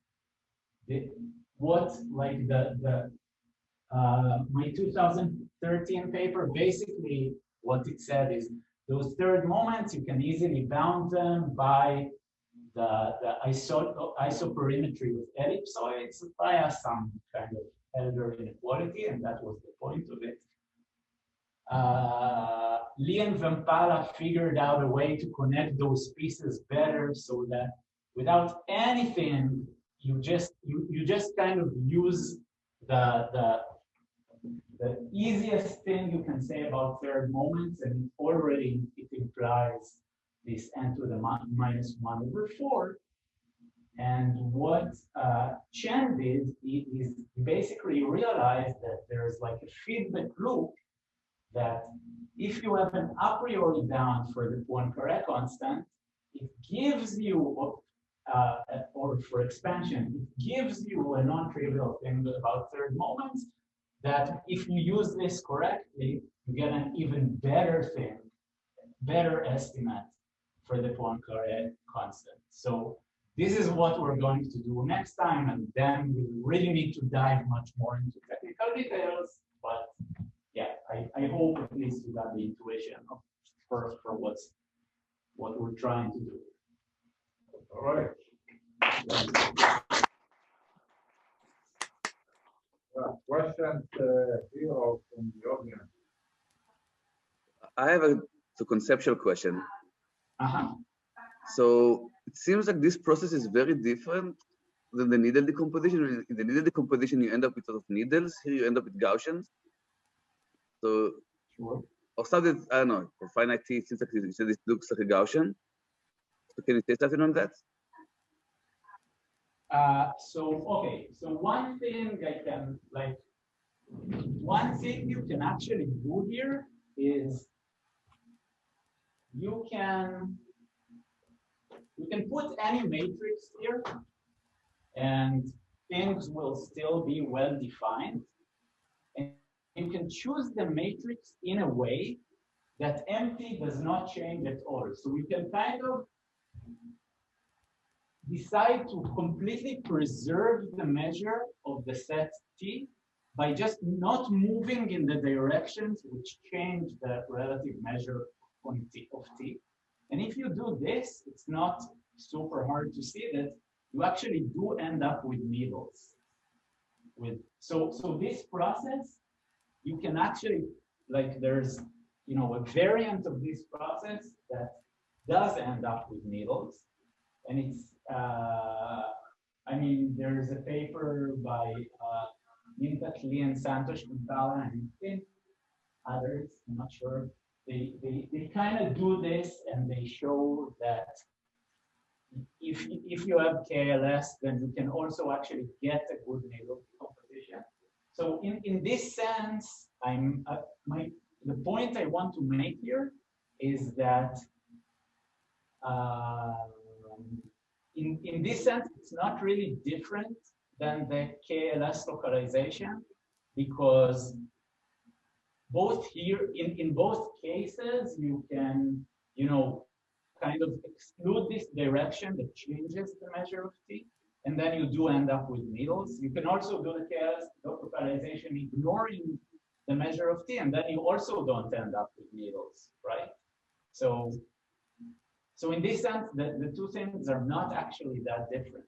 [SPEAKER 2] My 2013 paper, basically what it said is those third moments, you can easily bound them by the isoperimetry with ellipsoids via some kind of Elder inequality, and that was the point of it. Lee and Vampala figured out a way to connect those pieces better so that without anything, you just kind of use the easiest thing you can say about third moments, and already it implies this n to the minus 1/4. And what Chen did is basically realized that there's like a feedback loop that if you have an a priori bound for the Poincare constant, it gives you, or for expansion, it gives you a non-trivial thing about third moments that if you use this correctly, you get an even better thing, better estimate for the Poincare constant. So this is what we're going to do next time, and then we really need to dive much more into technical details. But yeah, I hope at least you got the intuition for what we're trying to do.
[SPEAKER 1] All right. Questions here or from the audience?
[SPEAKER 5] I have a conceptual question.
[SPEAKER 2] Uh-huh.
[SPEAKER 5] So it seems like this process is very different than the needle decomposition. In the needle decomposition, you end up with sort of needles. Here you end up with Gaussians. So,
[SPEAKER 2] Sure.
[SPEAKER 5] Or something, I don't know, for finite t, it seems like you said it looks like a Gaussian. So can you say something on that?
[SPEAKER 2] Okay, so one thing you can actually do here is you can put any matrix here and things will still be well defined. And you can choose the matrix in a way that empty does not change at all. So we can kind of decide to completely preserve the measure of the set T by just not moving in the directions which change the relative measure of T. And if you do this, it's not super hard to see that you actually do end up with needles. So this process, you can actually, there's a variant of this process that does end up with needles. And it's, there's a paper by Mintak, Lee, and Santosh Kuntala, and I think others, I'm not sure. They kind of do this, and they show that if you have KLS, then you can also actually get a good needle decomposition. So in this sense, the point I want to make here is that in this sense, it's not really different than the Kls localization, because both here, in both cases, you can, kind of exclude this direction that changes the measure of t, and then you do end up with needles. You can also do the Kls localization ignoring the measure of t, and then you also don't end up with needles, right? So in this sense, the two things are not actually that different.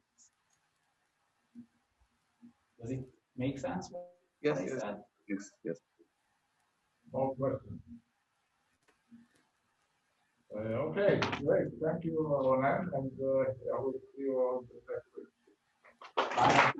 [SPEAKER 2] Does it make sense?
[SPEAKER 5] Yes, yes.
[SPEAKER 1] No question. Okay, great. Thank you, Ronen, and I will see you all the next week.
[SPEAKER 2] Bye.